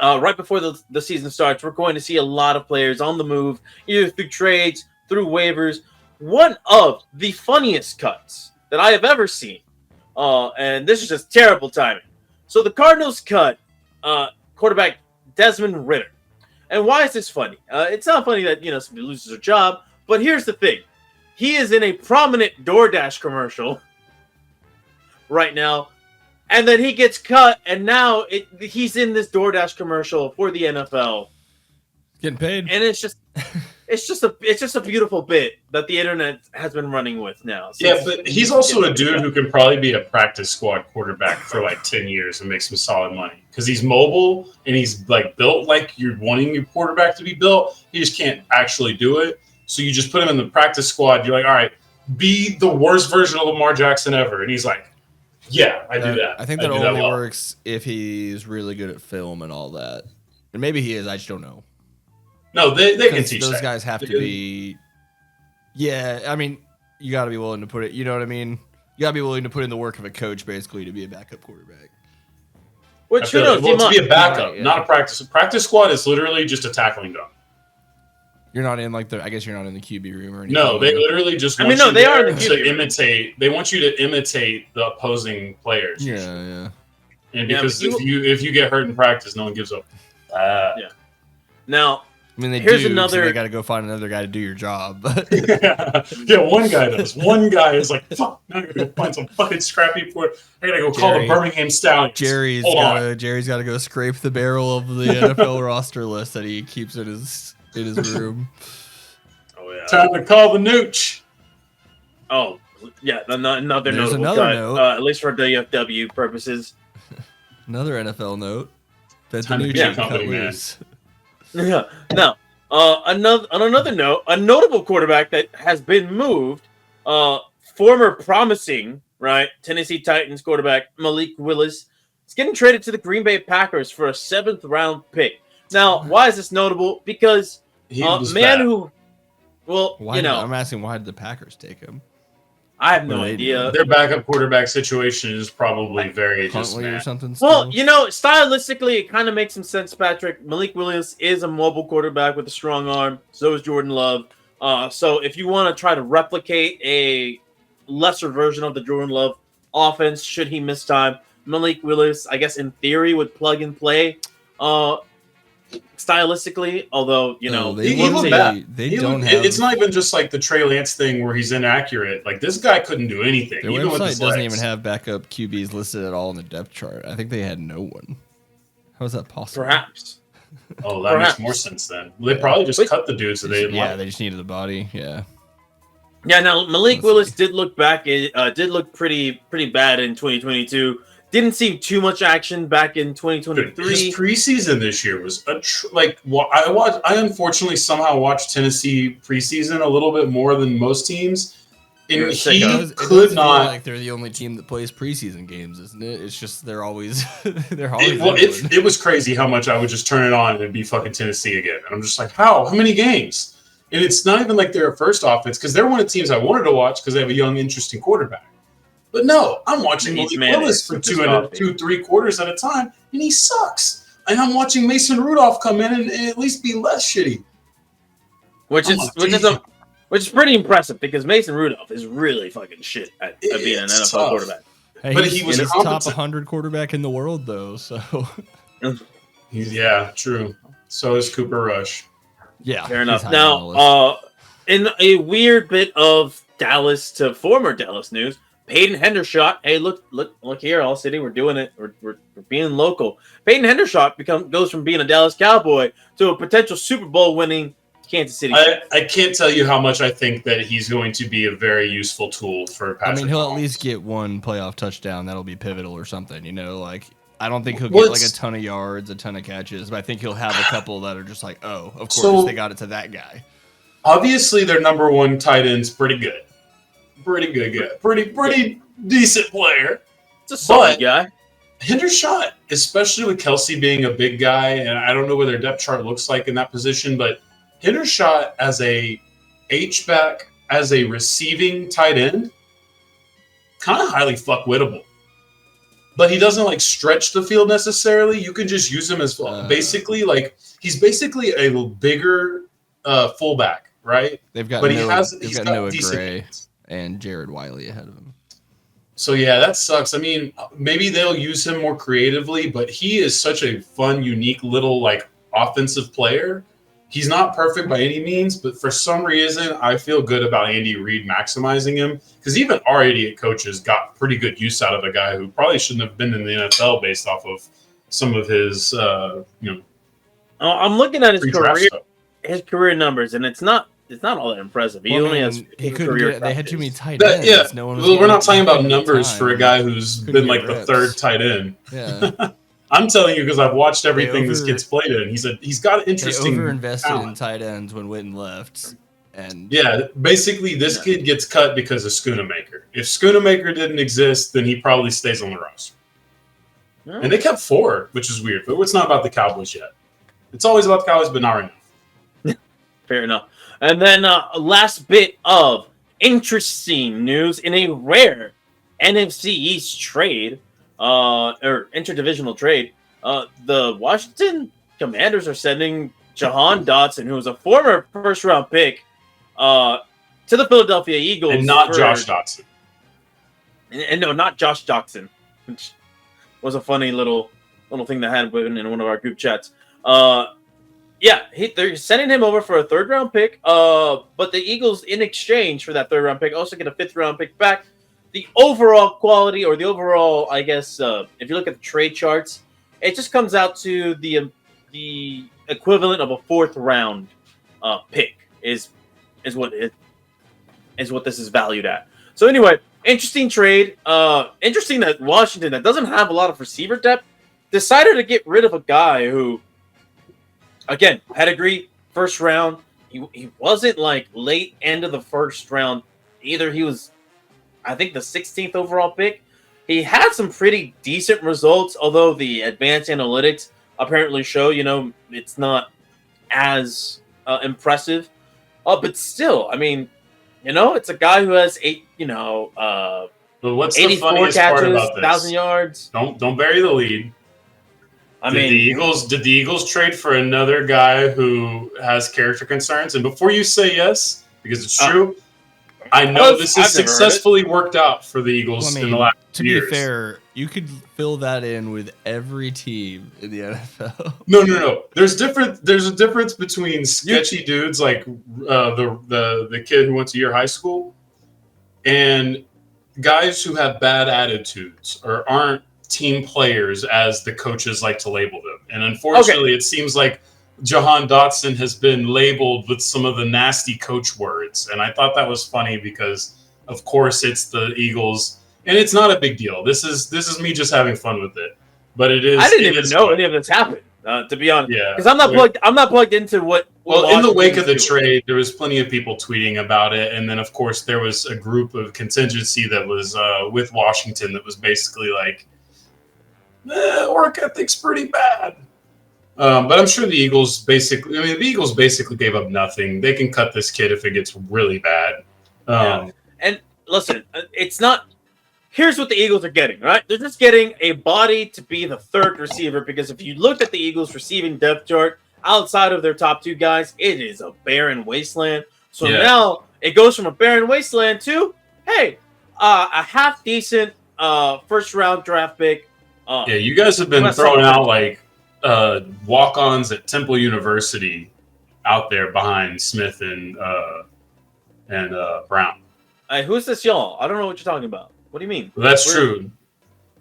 Right before the season starts, we're going to see a lot of players on the move, either through trades, through waivers. One of the funniest cuts that I have ever seen, and this is just terrible timing. So the Cardinals cut quarterback Desmond Ridder. And why is this funny? It's not funny that, somebody loses their job, but here's the thing. He is in a prominent DoorDash commercial right now, and then he gets cut, and now he's in this DoorDash commercial for the NFL. Getting paid. And it's just a beautiful bit that the internet has been running with now. Yeah, but he's also a dude who can probably be a practice squad quarterback for like 10 years and make some solid money because he's mobile and he's like built like you're wanting your quarterback to be built. He just can't actually do it. So you just put him in the practice squad. You're like, all right, be the worst version of Lamar Jackson ever. And he's like, yeah, I do that. I think that only works if he's really good at film and all that. And maybe he is. I just don't know. No, they can teach those that. guys have to be. Yeah, I mean, you got to be willing to put it. You know what I mean? You got to be willing to put in the work of a coach, basically, to be a backup quarterback. Which to be a backup, Right, yeah. not a practice. Practice squad is literally just a tackling dog. You're not in I guess you're not in the QB room or anything. No, they literally just. I Want mean, no, you they are in there the to QB room. imitate. They want you to imitate the opposing players. Yeah. And Yeah, because but if you get hurt in practice, no one gives up. Yeah. Now, I mean, Here's do, so another- they got to go find another guy to do your job. Yeah, one guy does. One guy is like, fuck, now I gotta go find some fucking scrappy for it. I gotta go call the Jerry. Birmingham Stallions. Jerry's Hold on. got to go scrape the barrel of the NFL roster list that he keeps in his room. oh yeah, Time to call the nooch. oh yeah, another There's notable another cut, note. at least for DFW purposes. Another NFL note. Time to Bettanucci be a cut company man. loose. Yeah. Now, on another note, a notable quarterback that has been moved, former promising, Tennessee Titans quarterback Malik Willis is getting traded to the Green Bay Packers for a 7th round pick. Now, why is this notable? Because He was bad. I'm asking, why did the Packers take him? I have no What do they idea. Their backup quarterback situation is probably very just Huntley or mad. something? Well, still? stylistically, it kind of makes some sense, Patrick. Malik Willis is a mobile quarterback with a strong arm. So is Jordan Love. So if you want to try to replicate a lesser version of the Jordan Love offense, should he miss time, Malik Willis, I guess in theory, would plug and play stylistically. Although, they he look looked bad. They He don't looked- have. It's not even just like the Trey Lance thing where he's inaccurate. Like this guy couldn't do anything. Their even with website his doesn't legs. even have backup QBs listed at all in the depth chart. I think they had no one. How is that possible? perhaps. Oh, that makes more sense then. They probably just cut the dudes that they didn't like. They just needed the body. Yeah. Yeah, now Malik Willis did look back. It did look pretty bad in 2022. Didn't see too much action back in 2023. His preseason this year was I unfortunately somehow watched Tennessee preseason a little bit more than most teams, and he could not. Like they're the only team that plays preseason games, isn't it? It's just they're always It was crazy how much I would just turn it on and it'd be fucking Tennessee again, and I'm just like, how many games? And it's not even like they're a first offense because they're one of the teams I wanted to watch because they have a young, interesting quarterback. But no, I'm watching Malik Willis for 3 quarters at a time, and he sucks. And I'm watching Mason Rudolph come in and at least be less shitty. Which is pretty impressive because Mason Rudolph is really fucking shit at being an NFL quarterback. Hey, but he was a top 100 quarterback in the world, though. So yeah, true. So is Cooper Rush. Yeah, fair enough. Now, in a weird bit of Dallas to former Dallas news. Peyton Hendershot, hey, look here, All City, we're doing it. We're being local. Peyton Hendershot goes from being a Dallas Cowboy to a potential Super Bowl winning Kansas City. I can't tell you how much I think that he's going to be a very useful tool for Patrick. I mean, he'll at least get one playoff touchdown. That'll be pivotal or something. You know, like I don't think he'll get like a ton of yards, a ton of catches, but I think he'll have a couple that are just like, oh, of course they got it to that guy. Obviously, their number one tight end's pretty good. Pretty good guy. Pretty decent player. It's a solid guy. Hendershot, especially with Kelsey being a big guy, and I don't know what their depth chart looks like in that position, but Hendershot as a H-back, as a receiving tight end, kind of highly fuck-wittable. But he doesn't like stretch the field necessarily. You can just use him as basically like he's basically a bigger fullback, right? They've got Noah Gray and Jared Wiley ahead of him. So yeah, that sucks. I mean, maybe they'll use him more creatively, but he is such a fun, unique little like offensive player. He's not perfect by any means, but for some reason, I feel good about Andy Reid maximizing him because even our idiot coaches got pretty good use out of a guy who probably shouldn't have been in the NFL based off of some of his, I'm looking at his career numbers, and it's not all that impressive. He only has they had too many tight ends. Yeah, we're not talking about numbers for a guy who's been like the third tight end. Yeah. I'm telling you because I've watched everything this kid's played in. He's got interesting. They overinvested in tight ends when Witten left, and yeah, basically this kid gets cut because of Schoonamaker. If Schoonamaker didn't exist, then he probably stays on the roster. Yeah. And they kept 4, which is weird. But it's not about the Cowboys yet. It's always about the Cowboys, but not right now. Fair enough. And then last bit of interesting news in a rare NFC East trade. Or interdivisional trade, the Washington Commanders are sending Jahan Dotson, who was a former first-round pick, to the Philadelphia Eagles. And not Josh Dotson. And no, not Josh Dotson, which was a funny little thing that happened in one of our group chats. They're sending him over for a third-round pick, but the Eagles, in exchange for that third-round pick, also get a fifth-round pick back. The overall quality, or the overall, I guess, if you look at the trade charts, it just comes out to the equivalent of a fourth-round pick is what this is valued at. So anyway, interesting trade. Interesting that Washington, that doesn't have a lot of receiver depth, decided to get rid of a guy who, again, pedigree, first round. He wasn't like late end of the first round either. He was, I think, the 16th overall pick. He had some pretty decent results, although the advanced analytics apparently show, it's not as impressive. But still, I mean, it's a guy who has But what's the 84 funniest catches, part about this? 1,000 yards. Don't bury the lead. Did the Eagles trade for another guy who has character concerns? And before you say yes, because it's true, I know this has successfully worked out for the Eagles in the last years. To be fair, you could fill that in with every team in the NFL. No. There's a difference between sketchy dudes like the kid who went to your high school and guys who have bad attitudes or aren't team players as the coaches like to label them. And unfortunately, it seems like Jahan Dotson has been labeled with some of the nasty coach words. And I thought that was funny because, of course, it's the Eagles. And it's not a big deal. This is me just having fun with it. But it is. I didn't even know any of this happened, to be honest. Yeah. Because I'm not plugged into what Well, in the wake of the Washington's trade, there was plenty of people tweeting about it, and then of course there was a group of contingency that was with Washington that was basically like, work ethic's pretty bad. But I'm sure the Eagles basically gave up nothing. They can cut this kid if it gets really bad. And listen, it's not. Here's what the Eagles are getting, right? They're just getting a body to be the third receiver because if you looked at the Eagles' receiving depth chart, outside of their top two guys, it is a barren wasteland. So now it goes from a barren wasteland to, hey, a half decent first round draft pick. You guys have been throwing out like walk-ons at Temple University out there behind Smith and Brown. Who's this y'all? I don't know what you're talking about. What do you mean? Well, that's true.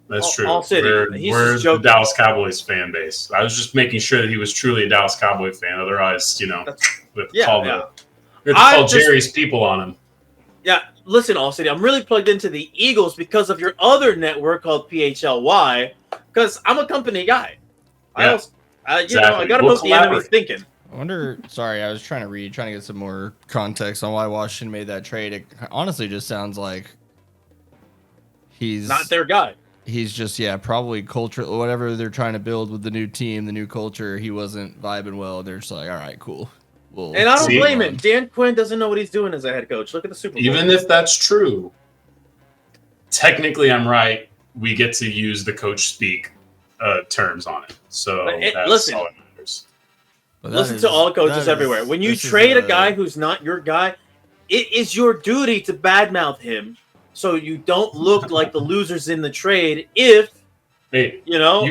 That's true. All City. We're the Dallas Cowboys fan base. I was just making sure that he was truly a Dallas Cowboy fan. Otherwise, we have to call Jerry's people on him. Yeah, listen, All City. I'm really plugged into the Eagles because of your other network called PHLY. Because I'm a company guy. Yeah, I got to move the enemy thinking. I wonder. Sorry, I was trying to get some more context on why Washington made that trade. It honestly just sounds like he's not their guy. He's just probably culture, whatever they're trying to build with the new team, the new culture. He wasn't vibing well. They're just like, all right, cool. And I don't blame him. Dan Quinn doesn't know what he's doing as a head coach. Look at the Super Bowl. Even if that's true, technically, I'm right. We get to use the coach speak terms on it. So that's all that matters. Listen to all coaches everywhere. When you trade a guy who's not your guy, it is your duty to badmouth him. So you don't look like the losers in the trade you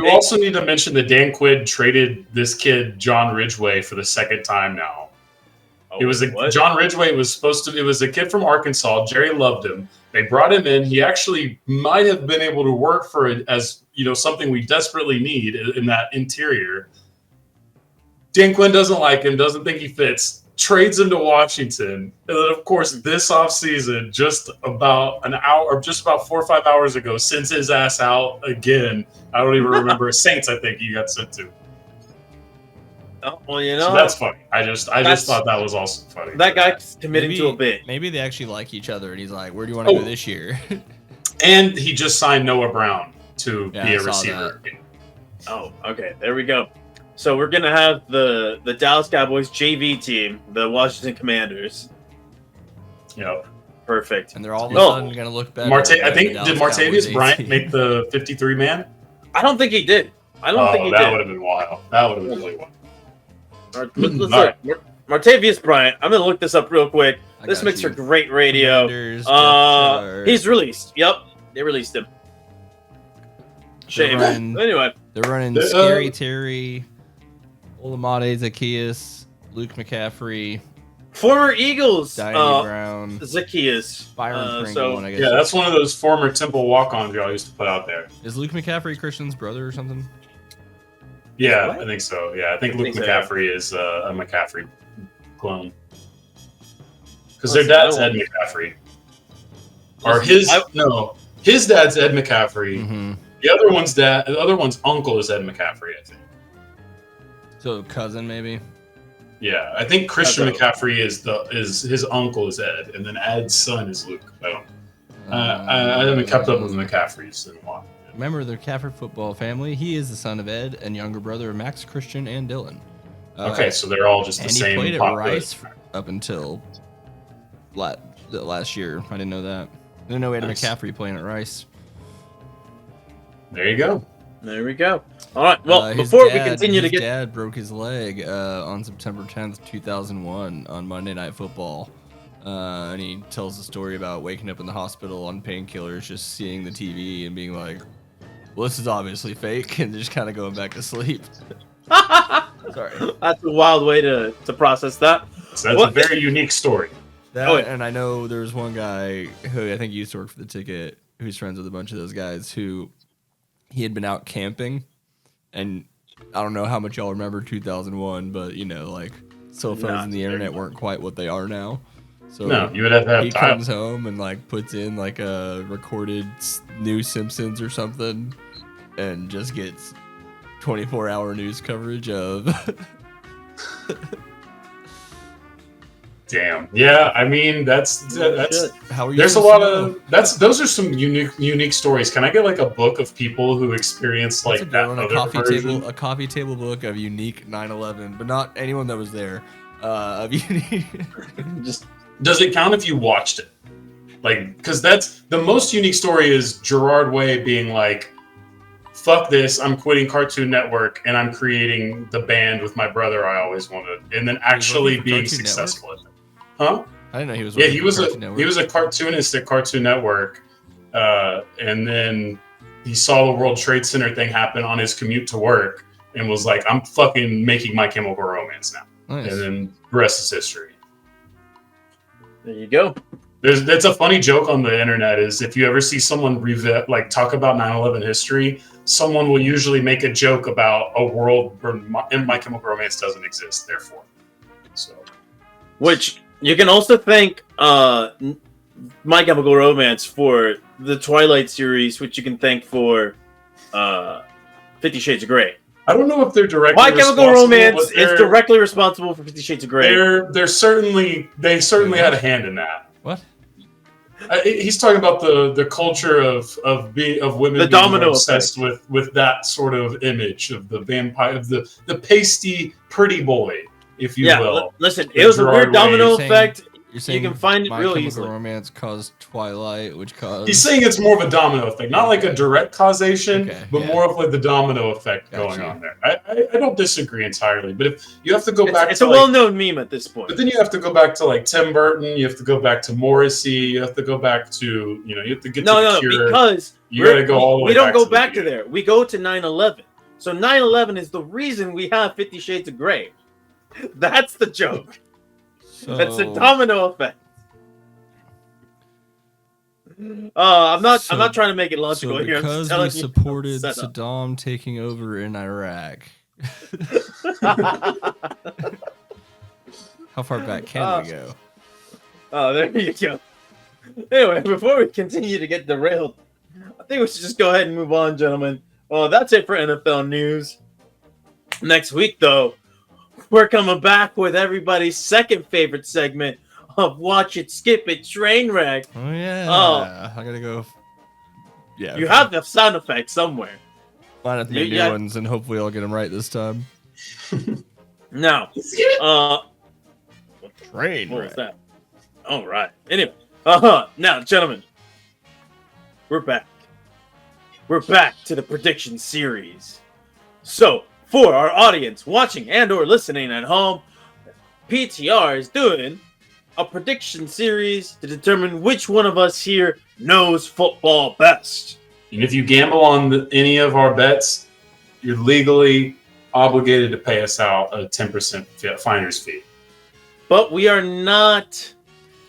also need to mention that Dan Quinn traded this kid, John Ridgeway, for the second time now. John Ridgeway was it was a kid from Arkansas. Jerry loved him. They brought him in. He actually might have been able to work for it as, something we desperately need in that interior. Dan Quinn doesn't like him, doesn't think he fits. Trades him to Washington. And then, of course, this offseason, just about 4 or 5 hours ago, sends his ass out again. I don't even remember. Saints, I think he got sent to. Oh, well, so that's funny. I just thought that was also funny. That guy's committing to a bit. Maybe they actually like each other, and he's like, where do you want to go this year? And he just signed Noah Brown to be a receiver. Oh, okay. There we go. So we're gonna have the Dallas Cowboys JV team, the Washington Commanders. Yep. Perfect. And they're all of a sudden gonna look better. I think did Martavius Bryant make the 53 man? I don't think he did. I don't think he did. That would have been wild. That would have been really wild. Let's look. Martavius Bryant. I'm gonna look this up real quick. This makes for great radio. He's released. Yep, they released him. Shame. Anyway, they're running Scary Terry, Olamide Zacchaeus, Luke McCaffrey, former Eagles, Brown, Zacchaeus, Byron Pringle. I guess. Yeah, that's one of those former Temple walk-ons y'all used to put out there. Is Luke McCaffrey Christian's brother or something? Yeah, I think so. Yeah, I think Luke McCaffrey is a McCaffrey clone. Because their dad's Ed McCaffrey. Or his dad's Ed McCaffrey. Mm-hmm. The other one's uncle is Ed McCaffrey, I think. So cousin maybe? Yeah, I think Christian McCaffrey is his uncle is Ed, and then Ed's son is Luke. I haven't kept up with the McCaffreys in a while. Member of the McCaffrey football family. He is the son of Ed and younger brother of Max, Christian, and Dylan. Okay, so they're all just the same. And he played at Rice up until last year. I didn't know that. I didn't know we had a McCaffrey playing at Rice. There you go. There we go. All right. Well, before we continue to get... His dad broke his leg on September 10th, 2001 on Monday Night Football. And he tells the story about waking up in the hospital on painkillers, just seeing the TV and being like, well, this is obviously fake, and just kind of going back to sleep. Sorry. That's a wild way to process that. So that's a very unique story. And I know there's one guy who I think used to work for the Ticket, who's friends with a bunch of those guys, who he had been out camping, and I don't know how much y'all remember 2001, but like cell phones and the internet weren't quite what they are now. So No, you would have to have he time. comes home and like puts in like a recorded new Simpsons or something, and just gets 24-hour news coverage of. Damn. Yeah, I mean that's How are you? there's a supposed lot to know? of those are some unique stories. Can I get like a book of people who experienced That's like a good that one, other version? a coffee table book of unique 9/11, but not anyone that was there. Of unique. Just Does it count if you watched it? Like, because that's the most unique story is Gerard Way being like, fuck this, I'm quitting Cartoon Network and I'm creating the band with my brother I always wanted, and then actually working for being Cartoon successful at it. Huh? I didn't know he was. Yeah, working he for was Cartoon a Network. he was a cartoonist at Cartoon Network, and then he saw the World Trade Center thing happen on his commute to work, and was like, I'm fucking making My Chemical Romance now. Nice. And then the rest is history. there you go. That's a funny joke on the internet is if you ever see someone like talk about 9/11 history, someone will usually make a joke about a world where My Chemical Romance doesn't exist, therefore. So, Which you can also thank My Chemical Romance for the Twilight series, which you can thank for 50 Shades of Grey. I don't know if they're directly My Chemical responsible, Romance but they're- is directly responsible for 50 Shades of Grey. They certainly had a hand in that. What? He's talking about the culture of women The being domino obsessed with that sort of image of the vampire, of the pasty pretty boy, if you will. Listen, The it was a Gerard weird Way. domino You're saying- effect. You're saying can find it My real Chemical easily. Romance caused Twilight, which caused. He's saying it's more of a domino effect, not like a direct causation, Okay, but yeah. more of like the domino effect going Gotcha. on there. I don't disagree entirely, but if you have to go back It's to a like, well-known meme at this point. but then you have to go back to like Tim Burton, you have to go back to Morrissey, you have to go back to you have to get to No, the Cure. because You gotta go all the way we don't back go to the back to beginning. there. We go to 9/11. So 9/11 is the reason we have 50 Shades of Grey. That's the joke. So, That's the domino effect. I'm not trying to make it logical So here. I'm just because we telling you supported the setup. Saddam taking over in Iraq, how far back can we go? Oh, there you go. Anyway, before we continue to get derailed, I think we should just go ahead and move on, gentlemen. Well, that's it for NFL news. Next week, though, we're coming back with everybody's second favorite segment of Watch It, Skip It, Trainwreck. Oh yeah. Oh. I gotta go. Yeah. You have the sound effect somewhere. Line up the new yeah. ones, and hopefully I'll get them right this time. Now, Train. what was that? All right. Anyway, now, gentlemen, we're back. We're back to the prediction series. So, for our audience watching and or listening at home, PTR is doing a prediction series to determine which one of us here knows football best. And if you gamble on any of our bets, you're legally obligated to pay us out a 10% finder's fee. But we are not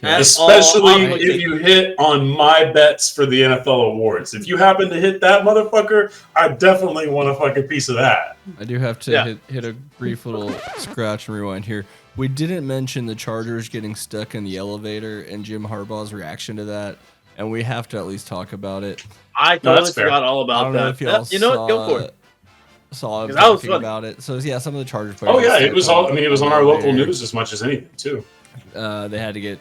at Especially all if obligated. you hit on my bets for the NFL awards. If you happen to hit that motherfucker, I definitely want a fucking piece of that. I do have to Yeah. hit a brief little scratch and rewind here. We didn't mention the Chargers getting stuck in the elevator and Jim Harbaugh's reaction to that, and we have to at least talk about it. I No, totally that's fair. forgot all I about don't know that. if y'all You know what? Go for it. Saw him 'Cause that was talking funny. about it. So yeah, some of the Chargers players. Oh yeah, got it was stuck all. I mean, it was on our local elevator. news as much as anything too. They had to get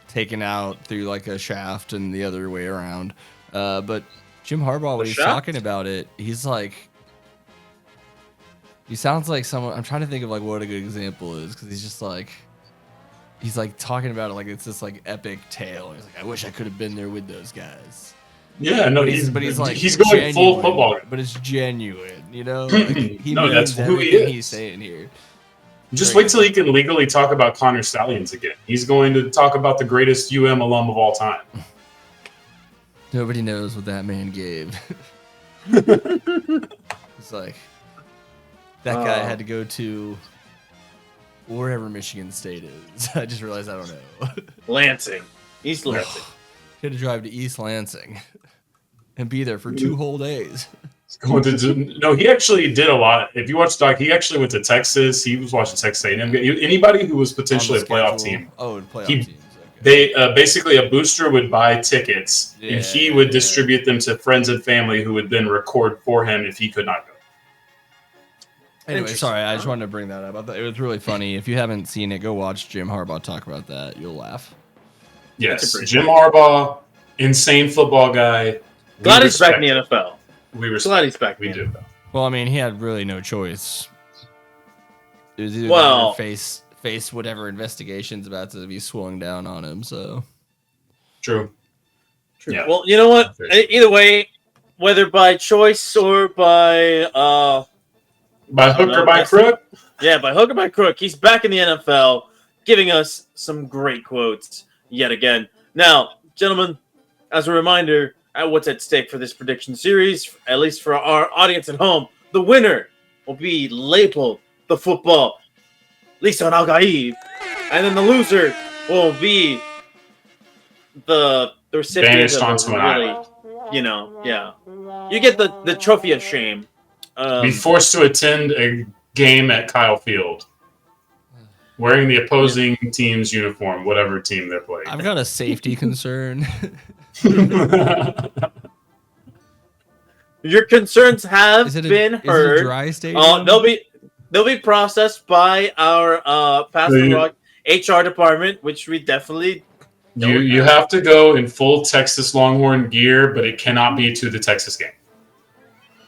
taken out through like a shaft and the other way around. But Jim Harbaugh, when he's shaft? talking about it, he's like, he sounds like someone. I'm trying to think of like what a good example is because he's like talking about it like it's this like epic tale. He's like, I wish I could have been there with those guys. Yeah, no, But he's like he's going full genuine, football. but it's genuine, you know. Like, he No, means that's who he everything is. he's saying here. Just wait till he can legally talk about Connor Stallions again. He's going to talk about the greatest alum of all time. Nobody knows what that man gave. It's like that guy had to go to wherever Michigan State is. I just realized I don't know. Lansing. East Lansing. He had to drive to East Lansing and be there for 2 whole days. No, he actually did a lot. If you watch Doc, he actually went to Texas. He was watching Texas A&M. Anybody who was potentially a playoff team. Oh, playoff He- teams. Okay. They basically a booster would buy tickets, and he would distribute them to friends and family who would then record for him if he could not go. Anyway, sorry, I just wanted to bring that up. I thought it was really funny. If you haven't seen it, go watch Jim Harbaugh talk about that. You'll laugh. Yes, Jim Harbaugh, insane football guy. Glad he's back in the NFL. We Glad he's back. We do. Well, I mean, he had really no choice. It was either that or face whatever investigation's about to be swung down on him. So True. Yeah. Well, you know what? Either way, whether by choice or by hook or by crook. Yeah, by hook or by crook, he's back in the NFL, giving us some great quotes yet again. Now, gentlemen, as a reminder, what's at stake for this prediction series, at least for our audience at home, the winner will be labeled the football Lisan Al-Gaib, and then the loser will be the recipient Banished of onto an island. You get the trophy of shame. Be forced to attend a game at Kyle Field, wearing the opposing team's uniform, whatever team they're playing. I've got a safety concern. Your concerns have been heard. Is it a dry stadium? They'll be processed by our Pass the Rock HR department, which we definitely. You have to go in full Texas Longhorn gear, but it cannot be to the Texas game.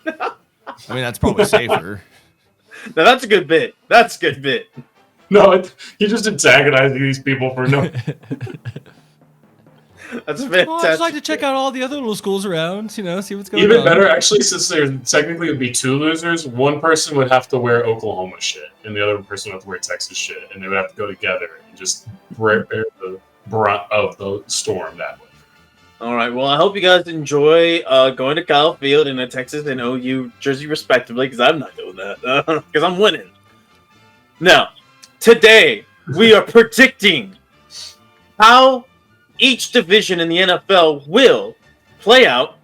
I mean, that's probably safer. Now that's a good bit. That's a good bit. No, you're just antagonizing these people for no. That's fantastic. Well, I'd just like to check out all the other little schools around, see what's going on. Even better, actually, since there technically would be two losers, one person would have to wear Oklahoma shit, and the other person would have to wear Texas shit, and they would have to go together and just bear the brunt of the storm that way. All right. Well, I hope you guys enjoy going to Kyle Field in a Texas and OU jersey respectively, because I'm not doing that because I'm winning. Now, today we are predicting how each division in the NFL will play out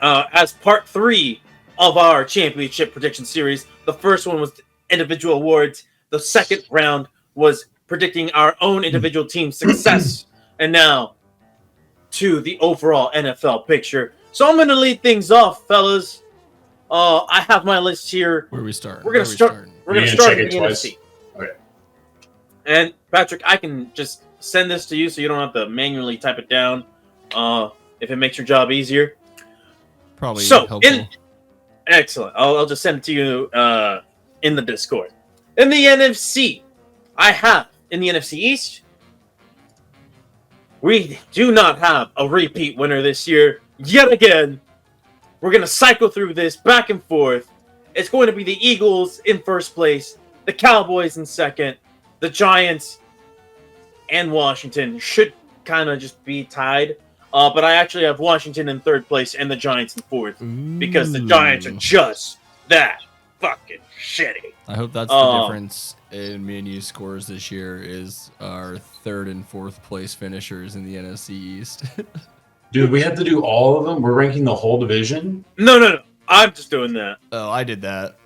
as part 3 of our championship prediction series. The first one was individual awards. The second round was predicting our own individual team success. And now to the overall NFL picture. So I'm going to lead things off, fellas. I have my list here. Where we start? We're going to start. We're going to start with the NFC. Okay. And Patrick, I can just send this to you so you don't have to manually type it down. If it makes your job easier. Probably helpful. Excellent. I'll just send it to you in the Discord. In the NFC, I have in the NFC East, we do not have a repeat winner this year. Yet again, we're going to cycle through this back and forth. It's going to be the Eagles in first place, the Cowboys in second, the Giants and Washington should kind of just be tied. But I actually have Washington in third place and the Giants in fourth because the Giants are just that fucking shitty. I hope that's the difference in me and you scores this year is our third and fourth place finishers in the NFC East. Dude, we have to do all of them? We're ranking the whole division? No. I'm just doing that. Oh, I did that.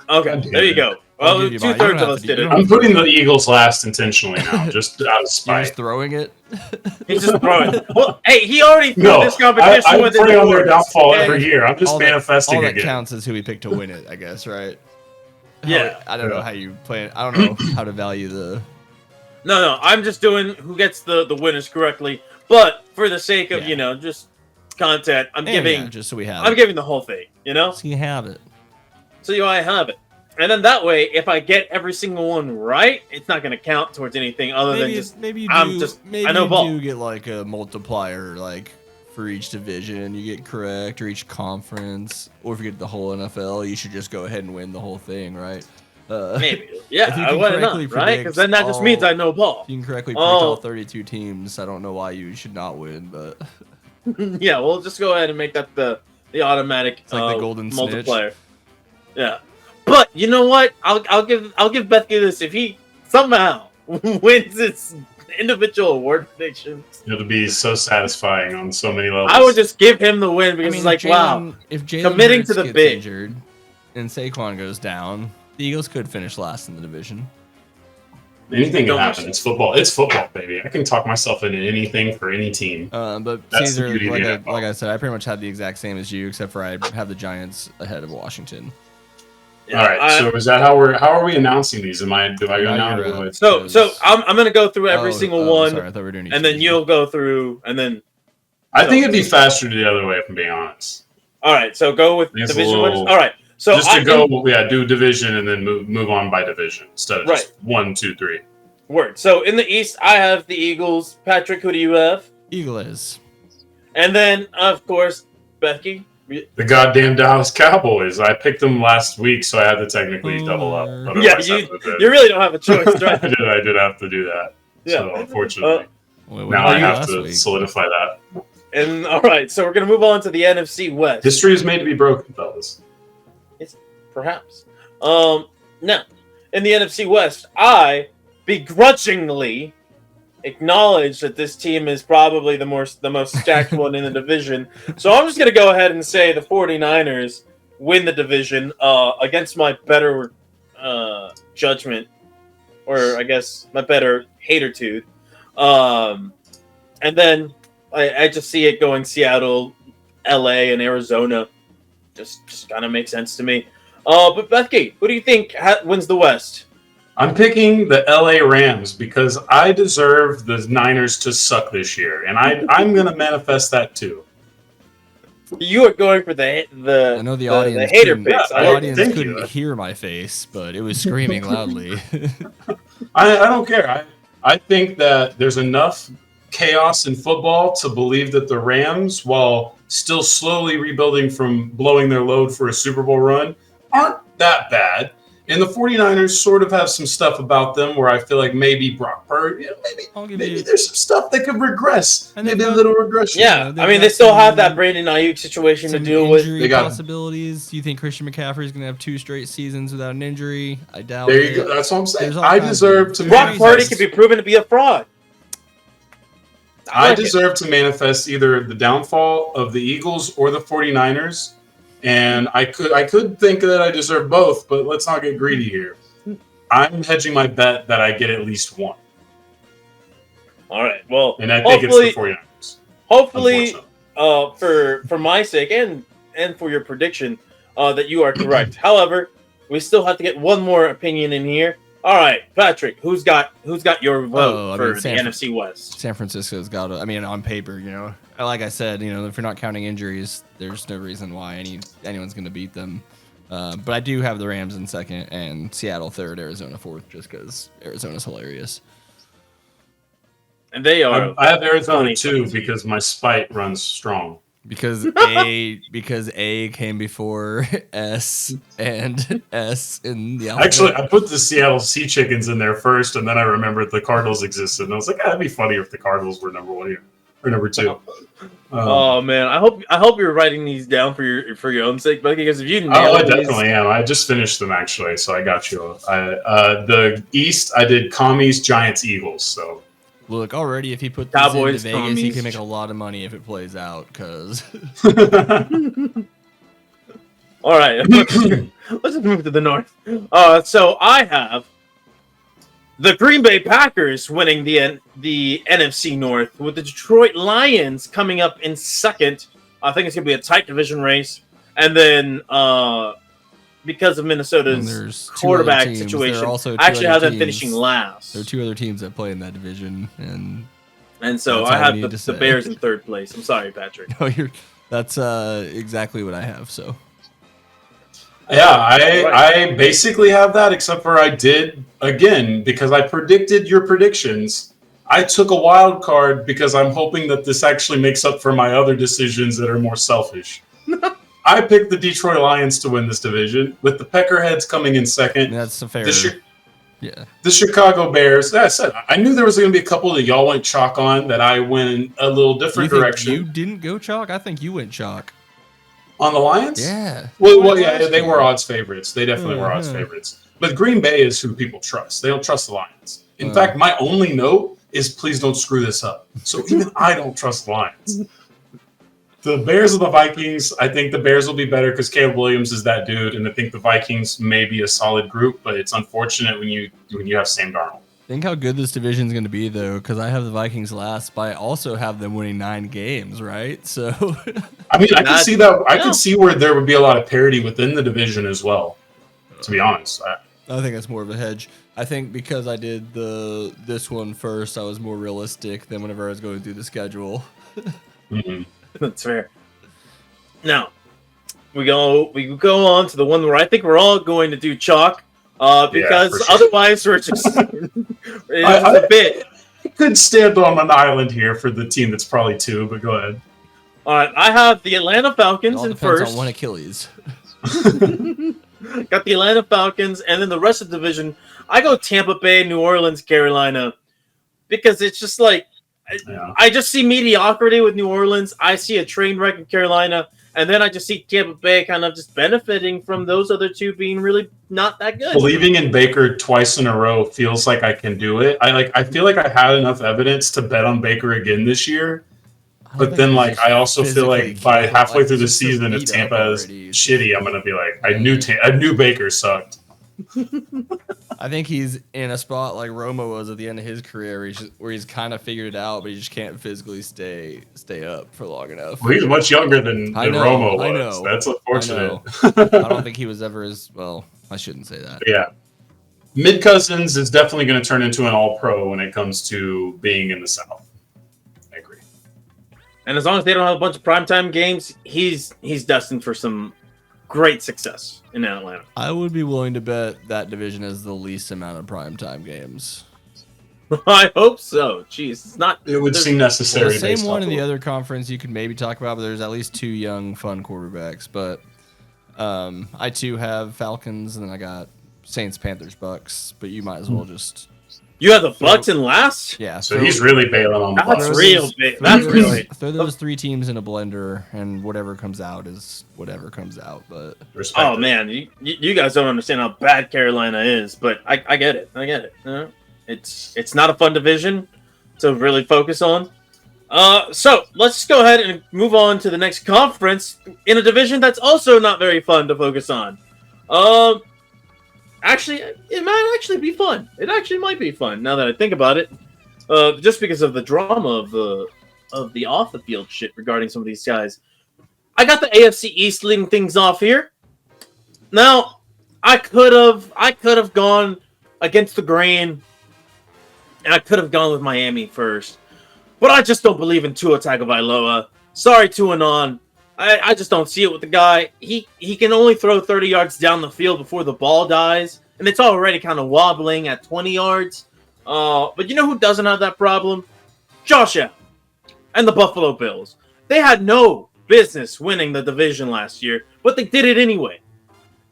Okay, there you go. Well, 2/3 of us did it. I'm putting the Eagles last intentionally now, just out of You're spite. just throwing it? He's just throwing it. Well, hey, he already threw this competition I'm with putting his on their awards. downfall every year. I'm just all manifesting that again. counts as who we picked to win it, I guess, right? Yeah. I don't know how you play it. I don't know how to value the... No, I'm just doing who gets the winners correctly. But for the sake of, just content, I'm giving just so we have I'm it. giving the whole thing, So you have it. So I have it. And then that way, if I get every single one right, it's not going to count towards anything other than just maybe you I know ball. do get like a multiplier like for each division you get correct or each conference, or if you get the whole NFL, you should just go ahead and win the whole thing, right? Maybe. if you Yeah, can I want to correctly know, right? predict Because then that just means I know ball. If you can correctly predict all 32 teams, I don't know why you should not win, but Yeah, we'll just go ahead and make that the automatic it's like the golden multiplier. Yeah. But you know what? I'll give Bethke this. If he somehow wins this individual award predictions. It'll be so satisfying on so many levels. I would just give him the win because it's like, wow. If Jalen committing Hurts to the gets bid. injured and Saquon goes down, the Eagles could finish last in the division. Anything can Don't happen. wish. It's football. It's football, baby. I can talk myself into anything for any team. But That's the Caesar, beauty of the NFL. like I said, I pretty much had the exact same as you, except for I have the Giants ahead of Washington. All right. So is that how are we announcing these? Do I go Now now? you're or do I- up. so I'm gonna go through every single one, Sorry, I thought we were doing each and then division. you'll go through, and then I think it'd be faster the other way, if I'm being honest. all right. So go with It's a division little- winners. All right. So Just to do division and then move on by division instead of just 1, 2, 3. word. So in the East, I have the Eagles. Patrick, who do you have? Eagles. And then of course Becky. The goddamn Dallas Cowboys. I picked them last week, so I had to technically double up. Yeah, Otherwise, I would've you really don't have a choice, I right? did have to do that. Yeah. So unfortunately, Wait, what now did I you do have last to week? solidify that. And all right, so we're gonna move on to the NFC West. History is made to be broken, fellas. Perhaps. Now, in the NFC West, I begrudgingly acknowledge that this team is probably the most stacked one in the division. So I'm just going to go ahead and say the 49ers win the division against my better judgment, or I guess my better hater-tude. And then I just see it going Seattle, LA, and Arizona. Just kind of makes sense to me. But Becky, who do you think wins the West? I'm picking the LA Rams because I deserve the Niners to suck this year, and I'm going to manifest that too. You are going for the I know the audience hater couldn't, picks. the I- audience thank couldn't you. hear my face, but it was screaming loudly. I don't care. I think that there's enough chaos in football to believe that the Rams, while still slowly rebuilding from blowing their load for a Super Bowl run, aren't that bad. And the 49ers sort of have some stuff about them where I feel like maybe Brock Purdy, maybe there's some stuff that could regress. And Maybe they've a got- little regression. Yeah, they've I mean, got they still have some- that Brandon Ayuk situation to Some deal with. injury They got- possibilities. Do you think Christian McCaffrey is going to have 2 straight seasons without an injury? I doubt There it. you go. That's what I'm saying. There's all I kinds deserve of- to Brock manifest. Purdy could be proven to be a fraud. I like it. deserve to manifest either the downfall of the Eagles or the 49ers. And I could think that I deserve both, but let's not get greedy here. I'm hedging my bet that I get at least one. All right. Well, And I think it's the 49ers. hopefully, unfortunately. for my sake and for your prediction, that you are correct. However, we still have to get one more opinion in here. All right, Patrick, who's got your vote for the NFC West? San Francisco's got to, I mean, on paper, like I said, if you're not counting injuries, there's no reason why anyone's going to beat them. But I do have the Rams in second and Seattle third, Arizona fourth, just because Arizona's hilarious. And they are. I have Arizona funny. too because my spite runs strong. Because A came before S and S in the alphabet. Actually, I put the Seattle Sea Chickens in there first, and then I remembered the Cardinals existed. And I was like, that'd be funny if the Cardinals were number 1 here or number 2. Oh man, I hope you're writing these down for your own sake, Becky. Because if you nail I these, definitely am. I just finished them actually, so I got you. The East, I did Commies, Giants, Eagles. So Look, already, if he put these Cowboys, into Vegas, he Commies. can make a lot of money if it plays out. Because all right, let's move to the north. So I have the Green Bay Packers winning the NFC North, with the Detroit Lions coming up in second. I think it's gonna be a tight division race, and then because of Minnesota's there's quarterback 2 other teams. situation, There are also 2 I actually other have them teams. finishing last. There are 2 other teams that play in that division, and So That's I all we have need the to say. Bears in third place. I'm sorry, Patrick. that's exactly what I have. So yeah, I basically have that, except for I did again because I predicted your predictions. I took a wild card because I'm hoping that this actually makes up for my other decisions that are more selfish. I picked the Detroit Lions to win this division, with the Peckerheads coming in second. that's a fair. Yeah. The Chicago Bears. As I said, I knew there was going to be a couple that y'all went chalk on that I went a little different direction. You didn't go chalk. I think you went chalk. On the Lions? Yeah. Well, yeah, they were odds favorites. They definitely were odds Mhm. favorites. But Green Bay is who people trust. They don't trust the Lions. In Uh. fact, my only note is please don't screw this up. So even I don't trust the Lions. The Bears or the Vikings, I think the Bears will be better because Caleb Williams is that dude, and I think the Vikings may be a solid group, but it's unfortunate when you have Sam Darnold. Think how good this division is going to be, though, because I have the Vikings last, but I also have them winning 9 games, right? So, I mean, I can see that. I can see where there would be a lot of parity within the division as well. To be honest, I think that's more of a hedge. I think because I did this one first, I was more realistic than whenever I was going through the schedule. Mm-hmm. That's fair. Now, we go on to the one where I think we're all going to do chalk, because for sure. otherwise we're just a bit. I could stand on an island here for the team that's probably 2, but go ahead. All right, I have the Atlanta It Falcons all in depends first. on one Achilles. Got the Atlanta Falcons, and then the rest of the division, I go Tampa Bay, New Orleans, Carolina, because it's just like I just see mediocrity with New Orleans. I see a train wreck in Carolina, and then I just see Tampa Bay kind of just benefiting from those other two being really not that good. Believing in Baker twice in a row feels like I can do it. I feel like I had enough evidence to bet on Baker again this year. But then, like, I also feel like by halfway through the season, if Tampa is shitty, I'm gonna be like, I knew Baker sucked. I think he's in a spot like Romo was at the end of his career, where he's kind of figured it out, but he just can't physically stay up for long enough. Well, he's much younger than Romo was. I know. That's unfortunate. I don't think he was ever as well. I shouldn't say that. Yeah. Mid Cousins is definitely going to turn into an all-pro when it comes to being in the South. I agree. And as long as they don't have a bunch of primetime games, he's destined for some great success in Atlanta. I would be willing to bet that division has the least amount of primetime games. I hope so. Jeez, it's not. It would seem necessary. Well, the same one in the other conference you could maybe talk about, but there's at least 2 young, fun quarterbacks. But I too have Falcons, and then I got Saints, Panthers, Bucks. But you might as well just. You have the Bucks in last? Yeah. So he's really bailing on the Bucks. That's real big. That's really. Throw those 3 teams in a blender, and whatever comes out is whatever comes out. But oh man, you guys don't understand how bad Carolina is, but I get it. I get it. It's not a fun division to really focus on. So let's just go ahead and move on to the next conference in a division that's also not very fun to focus on. Actually, it might actually be fun. It actually might be fun now that I think about it. Just because of the drama of the off the field shit regarding some of these guys. I got the AFC East leading things off here. Now, I could have gone against the grain, and I could have gone with Miami first. But I just don't believe in Tua Tagovailoa. Sorry, Tuanon. I just don't see it with the guy. He can only throw 30 yards down the field before the ball dies, and it's already kind of wobbling at 20 yards. But you know who doesn't have that problem? Josh Allen and the Buffalo Bills. They had no business winning the division last year, but they did it anyway.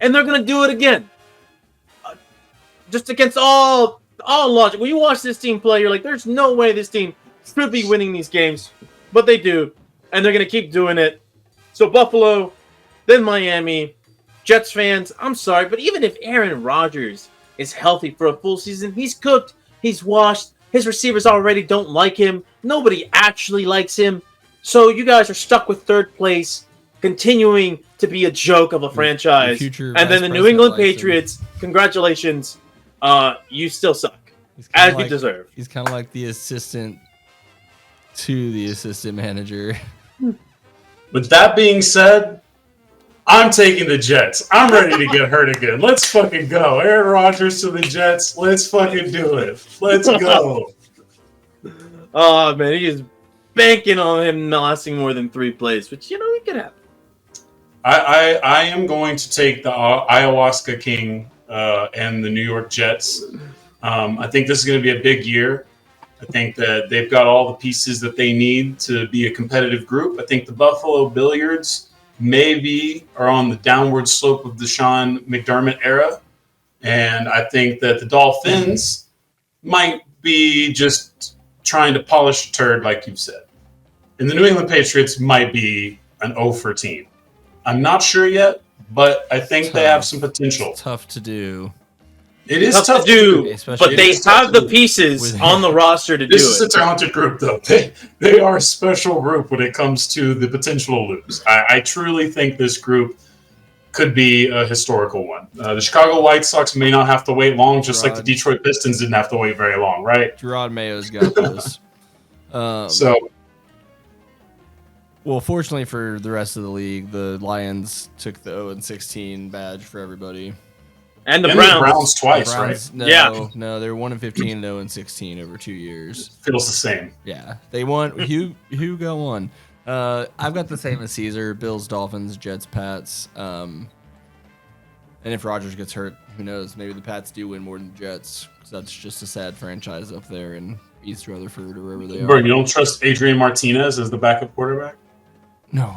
And they're going to do it again. Just against all logic. When you watch this team play, you're like, there's no way this team should be winning these games. But they do, and they're going to keep doing it. So Buffalo, then Miami. Jets fans, I'm sorry, but even if Aaron Rodgers is healthy for a full season, he's cooked, he's washed, his receivers already don't like him, nobody actually likes him, so you guys are stuck with third place, continuing to be a joke of a franchise. And then the New England Patriots, congratulations, you still suck, as you deserve. He's kind of like the assistant to the assistant manager. With that being said, I'm taking the Jets. I'm ready to get hurt again. Let's fucking go. Aaron Rodgers to the Jets. Let's fucking do it. Let's go. Oh, man, he is banking on him not lasting more than 3 plays, which, you know, he could have. I am going to take the Ayahuasca King and the New York Jets. I think this is going to be a big year. I think that they've got all the pieces that they need to be a competitive group. I think the Buffalo Billiards maybe are on the downward slope of the Sean McDermott era. And I think that the Dolphins might be just trying to polish a turd, like you've said. And the New England Patriots might be an 0-for team. I'm not sure yet, but I think they have some potential. It's tough to do. It is tough tough to do, especially but they It is tough have to the do. pieces With- on the roster to This do is a it. talented group, though. They are a special group when it comes to the potential to lose. I truly think this group could be a historical one. The Chicago White Sox may not have to wait long, just like the Rod. Detroit Pistons didn't have to wait very long, right? Gerard Mayo's got this. So Well, fortunately for the rest of the league, the Lions took the 0-16 badge for everybody. And the and Browns. the Browns twice, The Browns, right? No, Yeah. no, they're 1-15 and 0-16 over 2 years. Feels the same. Yeah, they won. Hugo won. I've got the same as Caesar: Bills, Dolphins, Jets, Pats. And if Rodgers gets hurt, who knows? Maybe the Pats do win more than the Jets, because that's just a sad franchise up there in East Rutherford or wherever they Bro, are. you don't trust Adrian Martinez as the backup quarterback? No,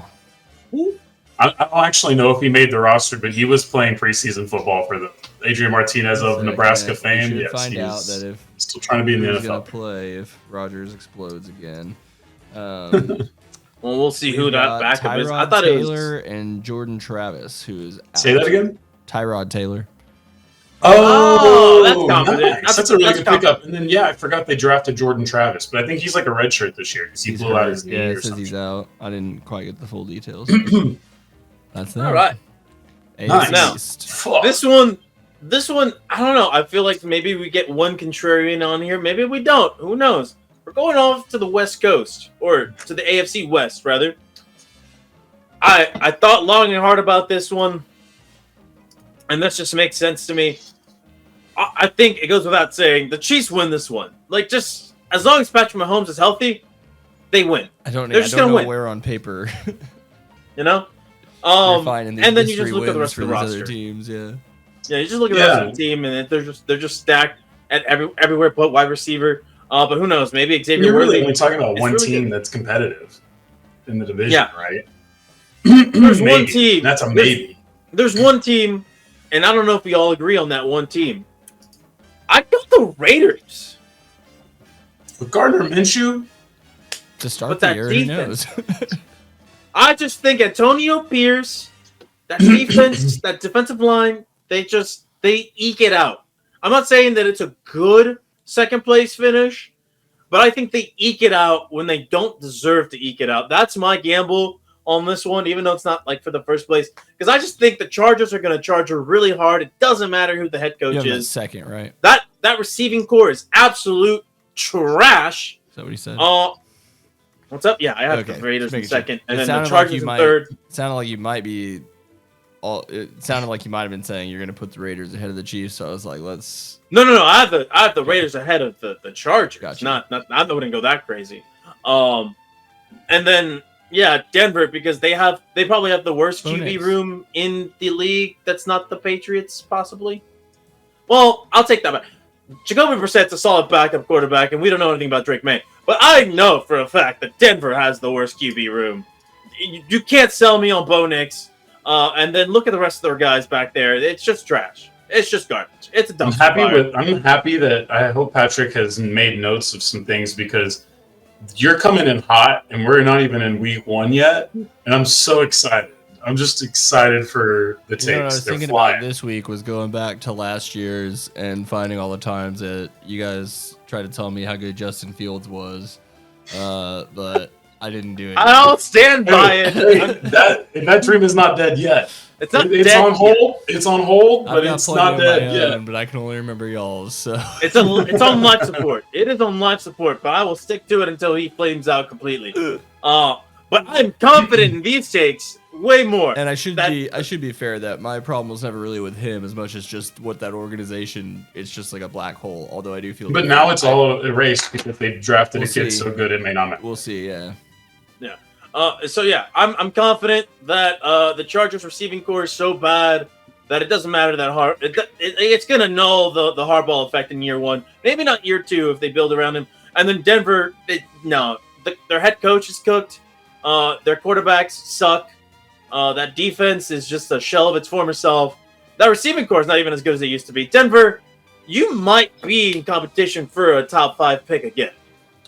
I don't actually know if he made the roster, but he was playing preseason football for the Adrian Martinez of So, Nebraska yeah, fame. We should Yes, find out he's that if still trying to be in the who's gonna NFL. play if Rodgers explodes again. Well, we'll see who We've that got backup is. I Tyrod thought Taylor it was. and Jordan Travis, who is Say that again. Tyrod Taylor. Oh, that's confident. Nice. That's a really That's good pickup. And then, yeah, I forgot they drafted Jordan Travis, but I think he's like a redshirt this year because he He's blew out hurt. his knee Yeah, or it says something. he's out. I didn't quite get the full details. That's that. All right. AFC Nice. Now, East. Fuck. This one, I don't know. I feel like maybe we get one contrarian on here. Maybe we don't. Who knows? We're going off to the West Coast, or to the AFC West, rather. I thought long and hard about this one, and this just makes sense to me. I think it goes without saying the Chiefs win this one. Like, just as long as Patrick Mahomes is healthy, they win. I don't they're know. just I don't gonna know win. where on paper You know. you're finding these And then you mystery just look at the wins rest for of the these roster. other teams. Yeah. Yeah, you just look at the rest of the team, and they're just stacked at everywhere but wide receiver. But who knows? Maybe And Xavier you're really Worthy. only talking about It's one really team good. that's competitive in the division, Yeah. right? There's one Maybe. team. That's a maybe. There's one team, and I don't know if we all agree on that one team. I got the Raiders. With Gardner Minshew, To start But the that year, defense- who knows? I just think Antonio Pierce, that defense, that defensive line, they eke it out. I'm not saying that it's a good second place finish, but I think they eke it out when they don't deserve to eke it out. That's my gamble on this one, even though it's not like for the first place, because I just think the Chargers are going to charge her really hard. It doesn't matter who the head You coach have that is. second, right? That receiving core is absolute trash. Is that what he said? What's up? Yeah, I have Okay, the Raiders just in making sure. second, and It then the sounded like Chargers you in might- third. It sounded like you might be. It sounded like you might have been saying you're going to put the Raiders ahead of the Chiefs. So I was like, let's. No. I have the Raiders ahead of the Chargers. Gotcha. Not I wouldn't go that crazy. And then Denver, because they probably have the worst Bo QB Nix. room in the league. That's not the Patriots, possibly. Well, I'll take that back. Jacoby Brissett's a solid backup quarterback, and we don't know anything about Drake May. But I know for a fact that Denver has the worst QB room. You can't sell me on Bo Nix. And then look at the rest of their guys back there. It's just trash. It's just garbage. It's a I'm dumpster happy fire. I'm happy that I hope Patrick has made notes of some things because you're coming in hot and we're not even in week 1 yet, and I'm so excited. I'm just excited for the takes. You know what I was They're thinking flying. about this week was going back to last year's and finding all the times that you guys tried to tell me how good Justin Fields was, but I didn't do it. I'll stand by Hey, it. that dream is not dead yet. It's not It's dead on yet. hold. It's on hold, I've but got it's plenty not of my dead yet. own, but I can only remember y'all's. So It's on life support. It is on life support, but I will stick to it until he flames out completely. But I'm confident in these takes way more. And I should That- be fair that my problem was never really with him as much as just what that organization. It's just like a black hole. Although I do feel. But now it's all erased because they drafted We'll a kid see. so good it may not matter. We'll see. Yeah. I'm confident that the Chargers receiving core is so bad that it doesn't matter that it's gonna null the Harbaugh effect in year 1. Maybe not year 2 if they build around him. And then Denver, their head coach is cooked. Their quarterbacks suck. That defense is just a shell of its former self. That receiving core is not even as good as it used to be. Denver, you might be in competition for a top 5 pick again.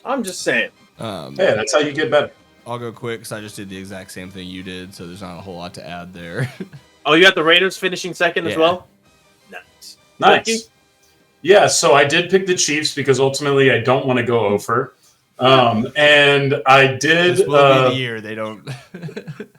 I'm just saying. Hey, that's how you get better. I'll go quick because I just did the exact same thing you did, so there's not a whole lot to add there. Oh, you got the Raiders finishing second as Yeah. well? Nice. Thank you. Nice. Yeah, so I did pick the Chiefs because ultimately I don't want to go over. And I did. This will be the year they don't.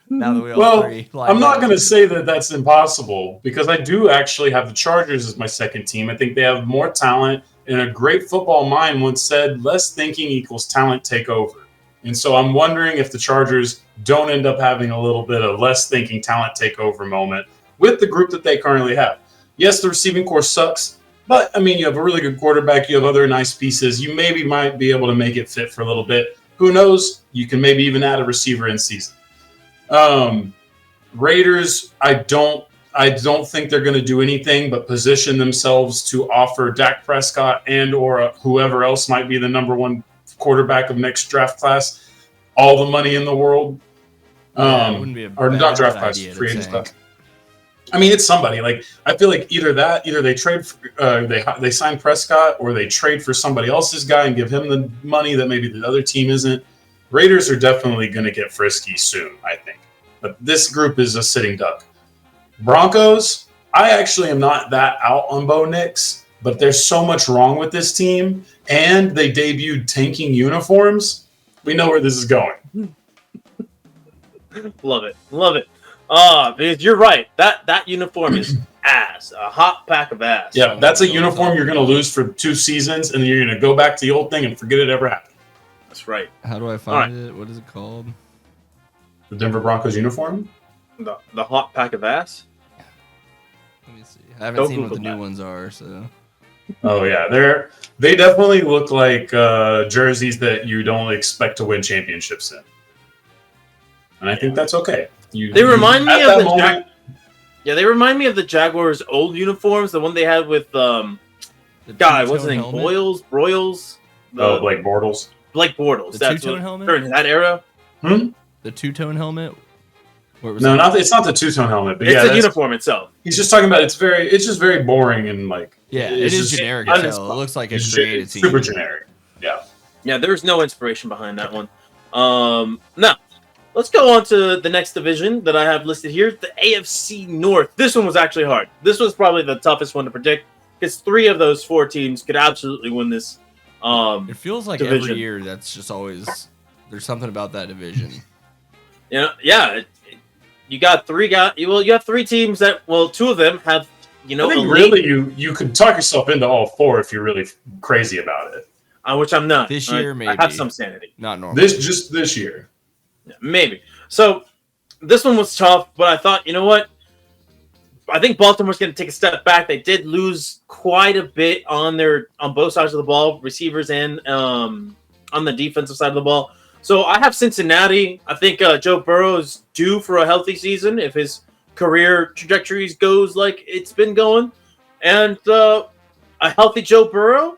Now that we all Well, three. I'm not going to say that that's impossible because I do actually have the Chargers as my second team. I think they have more talent, and a great football mind once said, "Less thinking equals talent take over." And so I'm wondering if the Chargers don't end up having a little bit of less thinking talent takeover moment with the group that they currently have. Yes, the receiving core sucks. But, I mean, you have a really good quarterback. You have other nice pieces. You maybe might be able to make it fit for a little bit. Who knows? You can maybe even add a receiver in season. Raiders, I don't think they're going to do anything but position themselves to offer Dak Prescott and or whoever else might be the number one quarterback of next draft class all the money in the world. It wouldn't be or not draft class, free agent stuff. I mean, it's somebody. Like, I feel like either they trade, they sign Prescott, or they trade for somebody else's guy and give him the money that maybe the other team isn't. Raiders are definitely going to get frisky soon, I think. But this group is a sitting duck. Broncos, I actually am not that out on Bo Nix, but there's so much wrong with this team, and they debuted tanking uniforms. We know where this is going. Love it. Because you're right. That uniform is ass. A hot pack of ass. Yeah, that's a uniform you're going to lose for 2 seasons, and then you're going to go back to the old thing and forget it ever happened. That's right. How do I find it? What is it called? The Denver Broncos uniform? The hot pack of ass? Let me see. I haven't Don't seen what the Google new ones are, so. Oh, yeah. They definitely look like jerseys that you don't expect to win championships in. And I think that's okay. They remind me of they remind me of the Jaguars' old uniforms, the one they had with what's his name? Broyles? Blake Bortles. Blake Bortles. The That's two-tone helmet? in that era. The two-tone helmet? It's not the two-tone helmet, but it's the uniform itself. He's just talking about it's just very boring and like it is generic as hell. It looks like a created team. Super generic. Yeah. Yeah, there's no inspiration behind that one. Now, let's go on to the next division that I have listed here, the AFC North. This one was actually hard. This was probably the toughest one to predict because 3 of those 4 teams could absolutely win this it feels like division. every year that's just always there's something about that division. You got 3 guys. Well, you have 3 teams that 2 of them have I think really you could talk yourself into all 4 if you're really crazy about it. Which I'm not. This year, maybe. I have some sanity. Not normal. This year. Yeah, maybe. So this one was tough, but I thought, you know what? I think Baltimore's going to take a step back. They did lose quite a bit on both sides of the ball, receivers and on the defensive side of the ball. So I have Cincinnati. I think Joe Burrow is due for a healthy season if his career trajectories goes like it's been going. And a healthy Joe Burrow,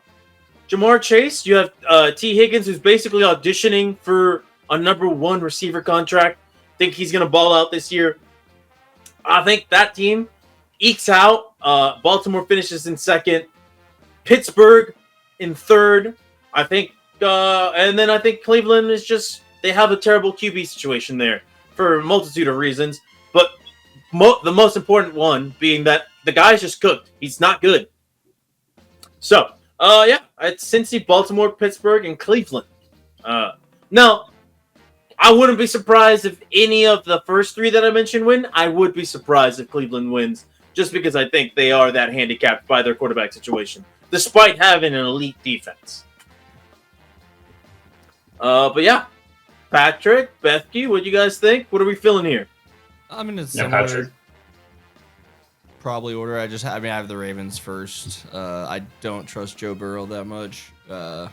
Jamar Chase. You have T. Higgins, who's basically auditioning for a number 1 receiver contract. Think he's going to ball out this year. I think that team ekes out. Baltimore finishes in 2nd. Pittsburgh in 3rd. I think, and then I think Cleveland is they have a terrible QB situation there for a multitude of reasons. But the most important one being that the guy's just cooked. He's not good. So, it's Cincy, Baltimore, Pittsburgh, and Cleveland. Now, I wouldn't be surprised if any of the first 3 that I mentioned win. I would be surprised if Cleveland wins, just because I think they are that handicapped by their quarterback situation, despite having an elite defense. But yeah, Patrick, Bethke, what do you guys think? What are we feeling here? I'm in a Patrick. similar probably order. I have the Ravens first. I don't trust Joe Burrow that much. Then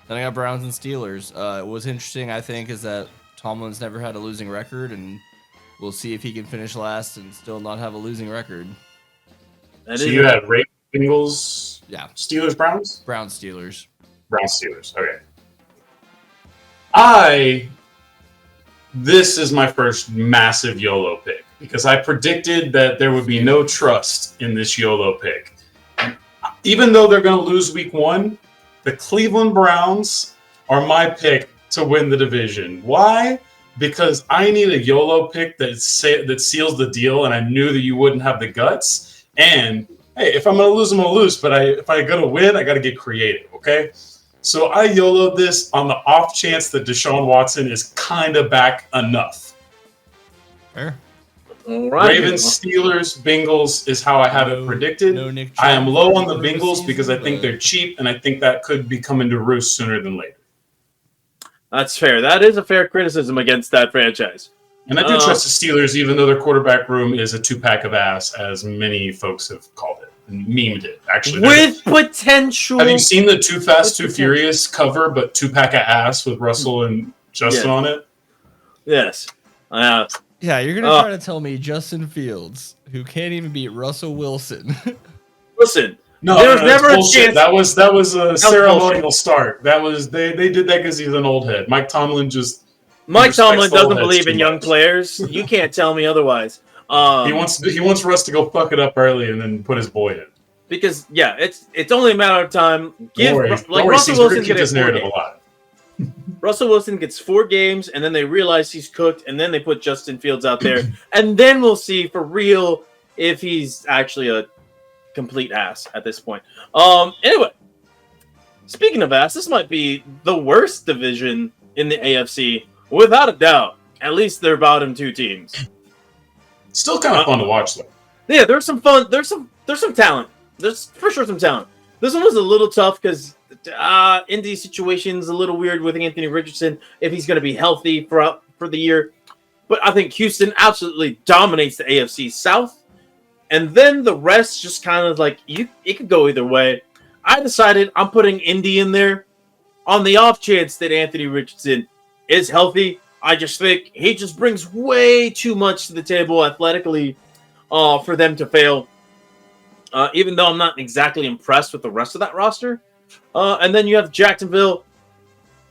I got Browns and Steelers. What's interesting, I think, is that Tomlin's never had a losing record, and we'll see if he can finish last and still not have a losing record. So you had Ravens, Bengals, Steelers, Browns? Browns, Steelers. Browns, Steelers. Okay. This is my first massive YOLO pick because I predicted that there would be no trust in this YOLO pick. Even though they're going to lose week 1, the Cleveland Browns are my pick to win the division. Why? Because I need a YOLO pick that seals the deal, and I knew that you wouldn't have the guts. And hey, if I'm gonna lose, I'm gonna lose. But if I gotta win, I gotta get creative. Okay. So I YOLO'd this on the off chance that Deshaun Watson is kind of back enough. Fair. All right. Ravens, Steelers, Bengals is how I have it predicted. No Nick I am Chubb low on the for the Bengals season, because I think but- they're cheap, and I think that could be coming to roost sooner than later. That's fair. That is a fair criticism against that franchise. And I do trust the Steelers, even though their quarterback room is a two-pack of ass, as many folks have called it and memed it. Actually, With potential. have you seen the Too Fast, Too Furious cover, but two-pack of ass with Russell and Justin on it? Yes. Yeah, you're gonna try to tell me Justin Fields, who can't even beat Russell Wilson. Listen. No, There's no, never a bullshit. chance. That was a ceremonial bullshit. start. That was they did that because he's an old head. Mike Tomlin Mike respects Tomlin the old doesn't heads believe too in young much. players. You can't tell me otherwise. he wants Russ to go fuck it up early and then put his boy in. Because it's only a matter of time. Don't worry, Russell Steve, we're Wilson gonna keep this gets 4 narrative games. alive. Russell Wilson gets 4 games, and then they realize he's cooked, and then they put Justin Fields out there, and then we'll see for real if he's actually a complete ass at this point. Anyway, speaking of ass, this might be the worst division in the AFC, without a doubt. At least they're bottom 2 teams. Still kind of fun to watch though. Yeah, there's some fun. There's some talent. There's for sure some talent. This one was a little tough because Indy's situation's a little weird with Anthony Richardson if he's going to be healthy for the year. But I think Houston absolutely dominates the AFC South, and then the rest just kind of like it could go either way. I decided I'm putting Indy in there on the off chance that Anthony Richardson is healthy. I just think he just brings way too much to the table athletically for them to fail. Even though I'm not exactly impressed with the rest of that roster. And then you have Jacksonville.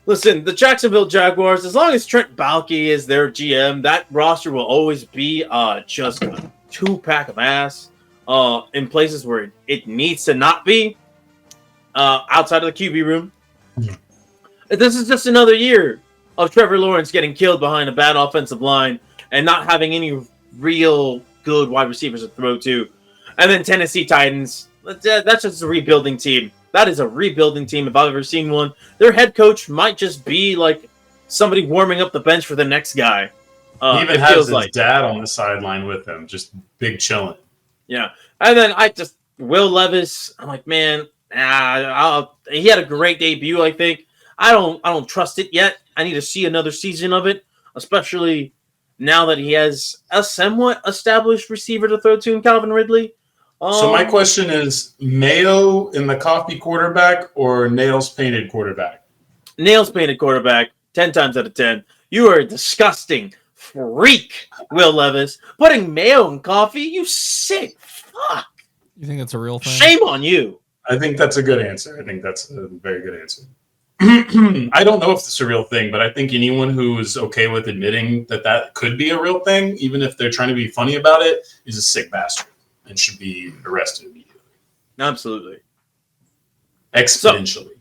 Listen, the Jacksonville Jaguars, as long as Trent Baalke is their GM, that roster will always be just a 2-pack of ass in places where it needs to not be outside of the QB room. This is just another year of Trevor Lawrence getting killed behind a bad offensive line and not having any real good wide receivers to throw to. And then Tennessee Titans, that's just a rebuilding team. That is a rebuilding team if I've ever seen one. Their head coach might just be like somebody warming up the bench for the next guy. He even has his dad on the sideline with him, just big chilling. Yeah. And then Will Levis, I'm like, man, he had a great debut, I think. I don't trust it yet. I need to see another season of it, especially now that he has a somewhat established receiver to throw to in Calvin Ridley. So my question is, Mayo in the coffee quarterback or nails painted quarterback? Nails painted quarterback, 10 times out of 10. You are a disgusting freak, Will Levis. Putting mayo in coffee, you sick fuck. You think that's a real thing? Shame on you. I think that's a good answer. I think that's a very good answer. I don't know if this is a real thing, but I think anyone who is okay with admitting that could be a real thing, even if they're trying to be funny about it, is a sick bastard and should be arrested immediately. Absolutely. Exponentially.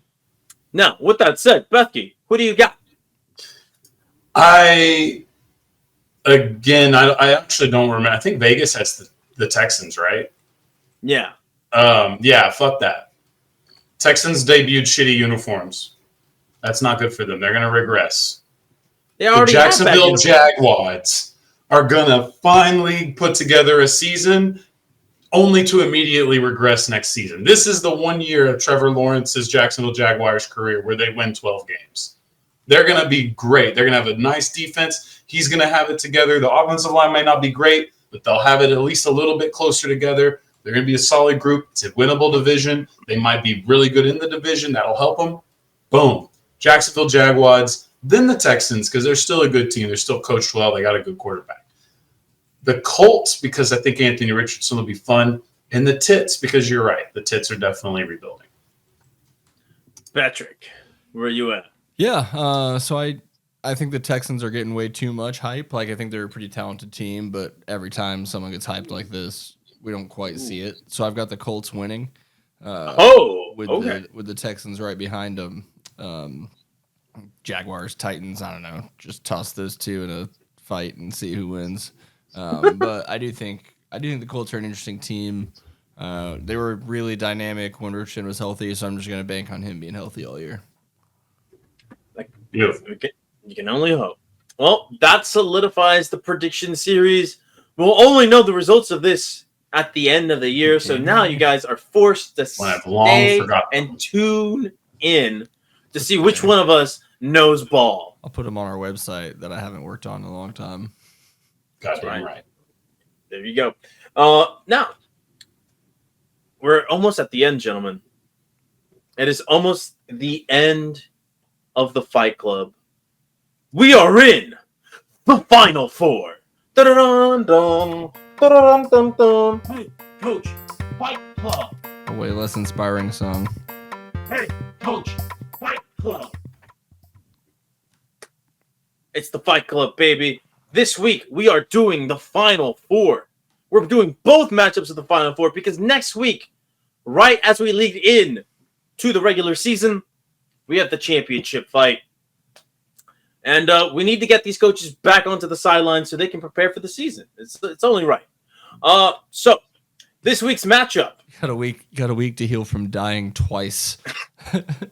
Now, with that said, Bethke, who do you got? I actually don't remember. I think Vegas has the Texans, right? Yeah. Yeah, fuck that. Texans debuted shitty uniforms. That's not good for them. They're going to regress. They The already have bad Jacksonville uniforms. Jaguars are going to finally put together a season only to immediately regress next season. This is the 1 year of Trevor Lawrence's Jacksonville Jaguars career where they win 12 games. They're going to be great. They're going to have a nice defense. He's going to have it together. The offensive line might not be great, but they'll have it at least a little bit closer together. They're going to be a solid group. It's a winnable division. They might be really good in the division. That'll help them. Boom. Jacksonville Jaguars, then the Texans, because they're still a good team. They're still coached well. They got a good quarterback. The Colts, because I think Anthony Richardson will be fun. And the Tits, because you're right. The Tits are definitely rebuilding. Patrick, where are you at? Yeah, so I think the Texans are getting way too much hype. Like, I think they're a pretty talented team, but every time someone gets hyped like this, we don't quite see it. So I've got the Colts winning. With the Texans right behind them. Jaguars, Titans, I don't know. Just toss those two in a fight and see who wins. But I do think the Colts are an interesting team. They were really dynamic when Richard was healthy, so I'm just going to bank on him being healthy all year. Beautiful. You can only hope. Well, that solidifies the prediction series. We'll only know the results of this at the end of the year, so now you guys are forced to Well, I've long stay forgotten. and tune in to see which one of us knows ball. I'll put them on our website that I haven't worked on in a long time. Goddamn right. There you go. Now, we're almost at the end, gentlemen. It is almost the end of the Fight Club. We are in the Final Four. Da-da-dun-dun, da-da-dun-dun-dun. Hey, Coach, Fight Club. A way less inspiring song. Hey, Coach, Fight Club. It's the Fight Club, baby. This week, we are doing the Final Four. We're doing both matchups of the Final Four because next week, right as we lead in to the regular season, we have the championship fight. And we need to get these coaches back onto the sidelines so they can prepare for the season. It's only right. So, this week's matchup. Got a week to heal from dying twice.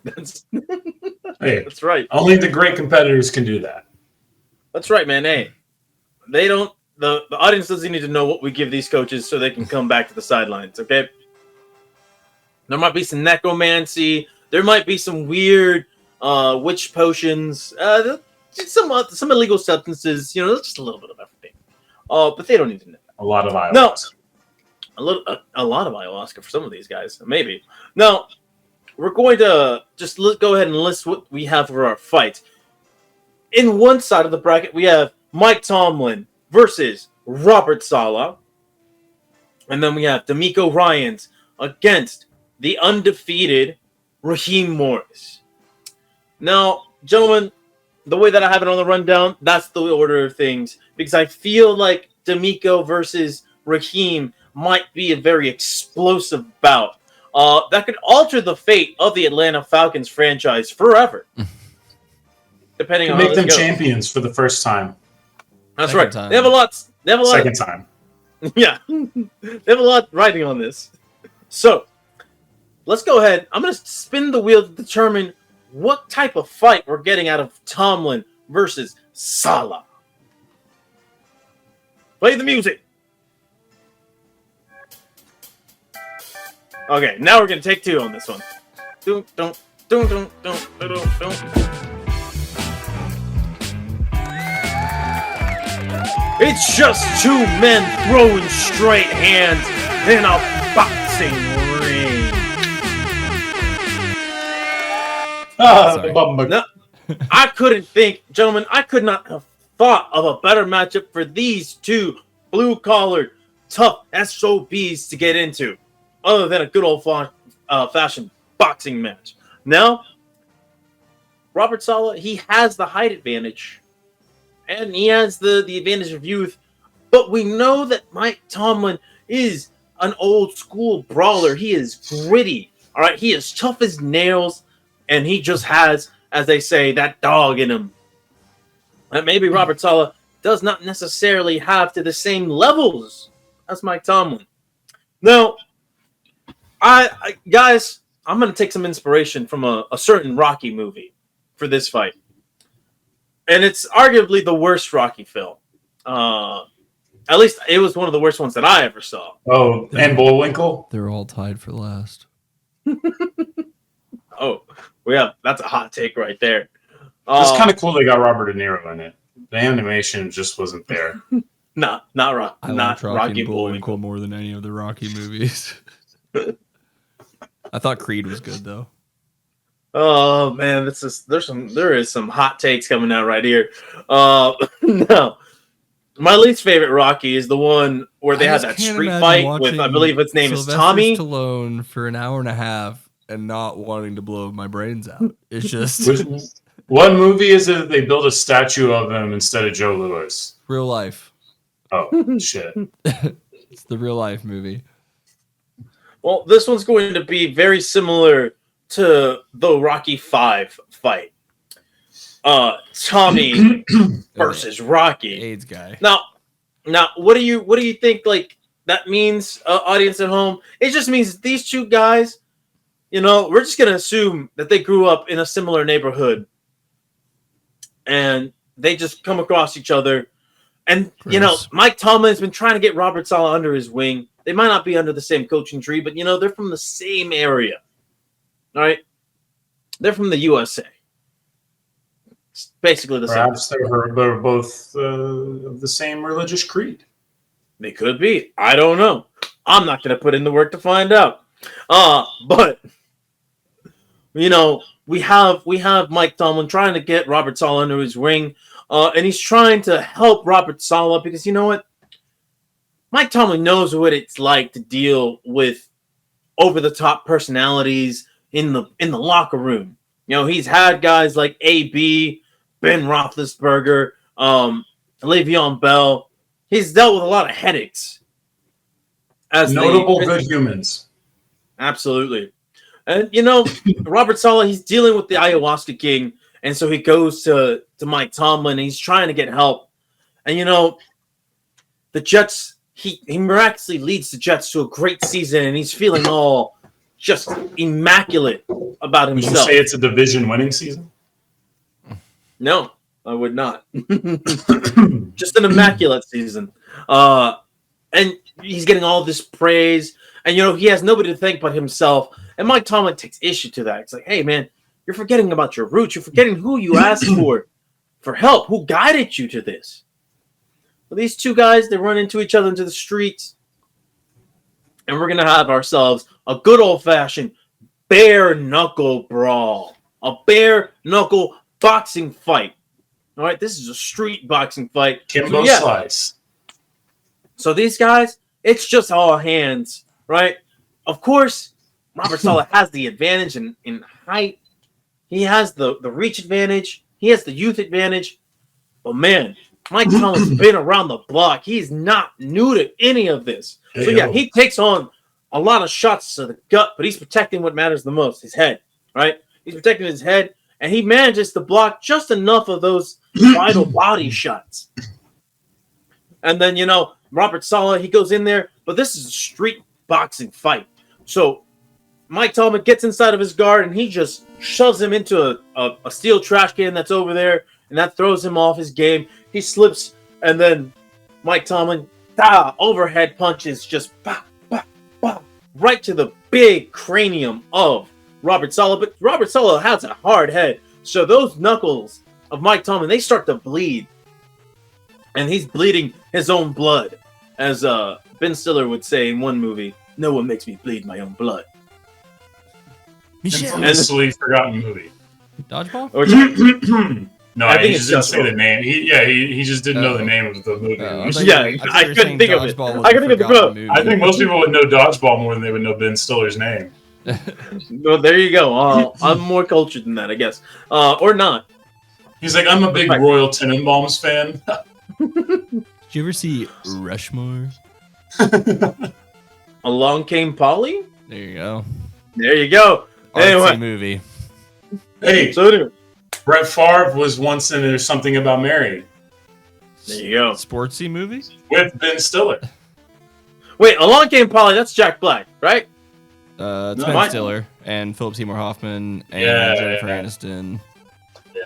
That's, Hey, that's right. only the great competitors can do that. That's right, man. Hey, they don't. The audience doesn't need to know what we give these coaches so they can come back to the sidelines. Okay. There might be some necromancy. There might be some weird witch potions. Some illegal substances. You know, just a little bit of everything. But they don't need to know. A lot of ayahuasca. No. A lot of ayahuasca for some of these guys, maybe. Now, we're going to just go ahead and list what we have for our fight. In one side of the bracket, we have Mike Tomlin versus Robert Saleh. And then we have D'Amico Ryans against the undefeated Raheem Morris. Now, gentlemen, the way that I have it on the rundown, that's the order of things. Because I feel like D'Amico versus Raheem might be a very explosive bout. That could alter the fate of the Atlanta Falcons franchise forever. Depending on how Make them this goes. champions for the first time. That's Second right. time. They have a lot. Second time. Yeah. They have a lot riding on this. So, let's go ahead. I'm going to spin the wheel to determine what type of fight we're getting out of Tomlin versus Saleh. Play the music. Okay, now we're going to take two on this one. Dun, dun, dun, dun, dun, dun, dun, dun. It's just two men throwing straight hands in a boxing ring. Sorry. No, I couldn't think, gentlemen, I could not have thought of a better matchup for these two blue-collared, tough SOBs to get into, other than a good old-fashioned boxing match. Now, Robert Saleh, he has the height advantage. And he has the advantage of youth. But we know that Mike Tomlin is an old school brawler. He is gritty. All right. He is tough as nails. And he just has, as they say, that dog in him. And maybe Robert Saleh does not necessarily have to the same levels as Mike Tomlin. Now, guys, I'm going to take some inspiration from a certain Rocky movie for this fight. And it's arguably the worst Rocky film. At least it was one of the worst ones that I ever saw. Oh, and Bullwinkle? They're all tied for last. Oh, yeah, that's a hot take right there. It's kind of cool they got Robert De Niro in it. The animation just wasn't there. Not I Rocky liked Rocky and Bullwinkle. Bullwinkle more than any of the Rocky movies. I thought Creed was good though. Oh man, there is some hot takes coming out right here. No. My least favorite Rocky is the one where they had that street fight with, I believe its name is Tommy Stallone for an hour and a half and not wanting to blow my brains out. It's just What movie is it that they built a statue of him instead of Joe Louis? real life. Oh, shit. It's the real life movie. Well, this one's going to be very similar to the Rocky 5 fight. Tommy versus Rocky. AIDS guy. Now, what do you think? Like, that means, audience at home? It just means these two guys, we're just going to assume that they grew up in a similar neighborhood. And they just come across each other. And, Mike Tomlin's been trying to get Robert Saleh under his wing. They might not be under the same coaching tree, but, they're from the same area. All right? They're from the USA. It's basically the same. Perhaps they're both of the same religious creed. They could be. I don't know. I'm not going to put in the work to find out. But, we have Mike Tomlin trying to get Robert Saleh under his wing. And he's trying to help Robert Saleh because you know what? Mike Tomlin knows what it's like to deal with over-the-top personalities in the locker room. He's had guys like AB, Ben Roethlisberger, Le'Veon Bell. He's dealt with a lot of headaches. As notable good humans. Absolutely. And, Robert Saleh, he's dealing with the ayahuasca king. And so he goes to Mike Tomlin, and he's trying to get help. And, the Jets, he miraculously leads the Jets to a great season, and he's feeling all just immaculate about Would himself. you say it's a division-winning season? No, I would not. Just an immaculate season. And he's getting all this praise. And, he has nobody to thank but himself. And Mike Tomlin takes issue to that. It's like, hey, man, you're forgetting about your roots. You're forgetting who you asked for help, who guided you to this. Well, these two guys, they run into each other into the streets. And we're going to have ourselves a good old-fashioned bare-knuckle brawl. A bare-knuckle boxing fight. All right, this is a street boxing fight. Kimbo Slice. So these guys, it's just all hands, right? Of course, Robert Saleh has the advantage in height. He has the reach advantage. He has the youth advantage. But man, Mike Tomlin's been around the block. He's not new to any of this. So yeah, he takes on a lot of shots to the gut, but he's protecting what matters the most, his head, right? He's protecting his head, and he manages to block just enough of those vital body shots. And then, Robert Saleh, he goes in there, but this is a street boxing fight. So Mike Tomlin gets inside of his guard, and he just shoves him into a steel trash can that's over there, and that throws him off his game. He slips, and then Mike Tomlin, overhead punches, just right to the big cranium of Robert Saleh. But Robert Saleh has a hard head, so those knuckles of Mike Tomlin, they start to bleed. And he's bleeding his own blood. As Ben Stiller would say in one movie, no one makes me bleed my own blood. Infamously forgotten movie. Dodgeball? No, he just didn't say the name. He just didn't know the name of the movie. I couldn't think of it. I couldn't think of the movie. I think most people would know Dodgeball more than they would know Ben Stiller's name. Well, there you go. I'm more cultured than that, I guess. Or not. He's like, I'm a big Royal Tenenbaums fan. Did you ever see Rushmore? Along Came Polly? There you go. There you go. Artsy movie. Hey, so anyway. Brett Favre was once in There's Something About Mary. There you go. Sportsy movie? With Ben Stiller. Wait, Along Came Polly, that's Jack Black, right? It's Ben Stiller and Philip Seymour Hoffman and Jennifer Aniston. Yeah.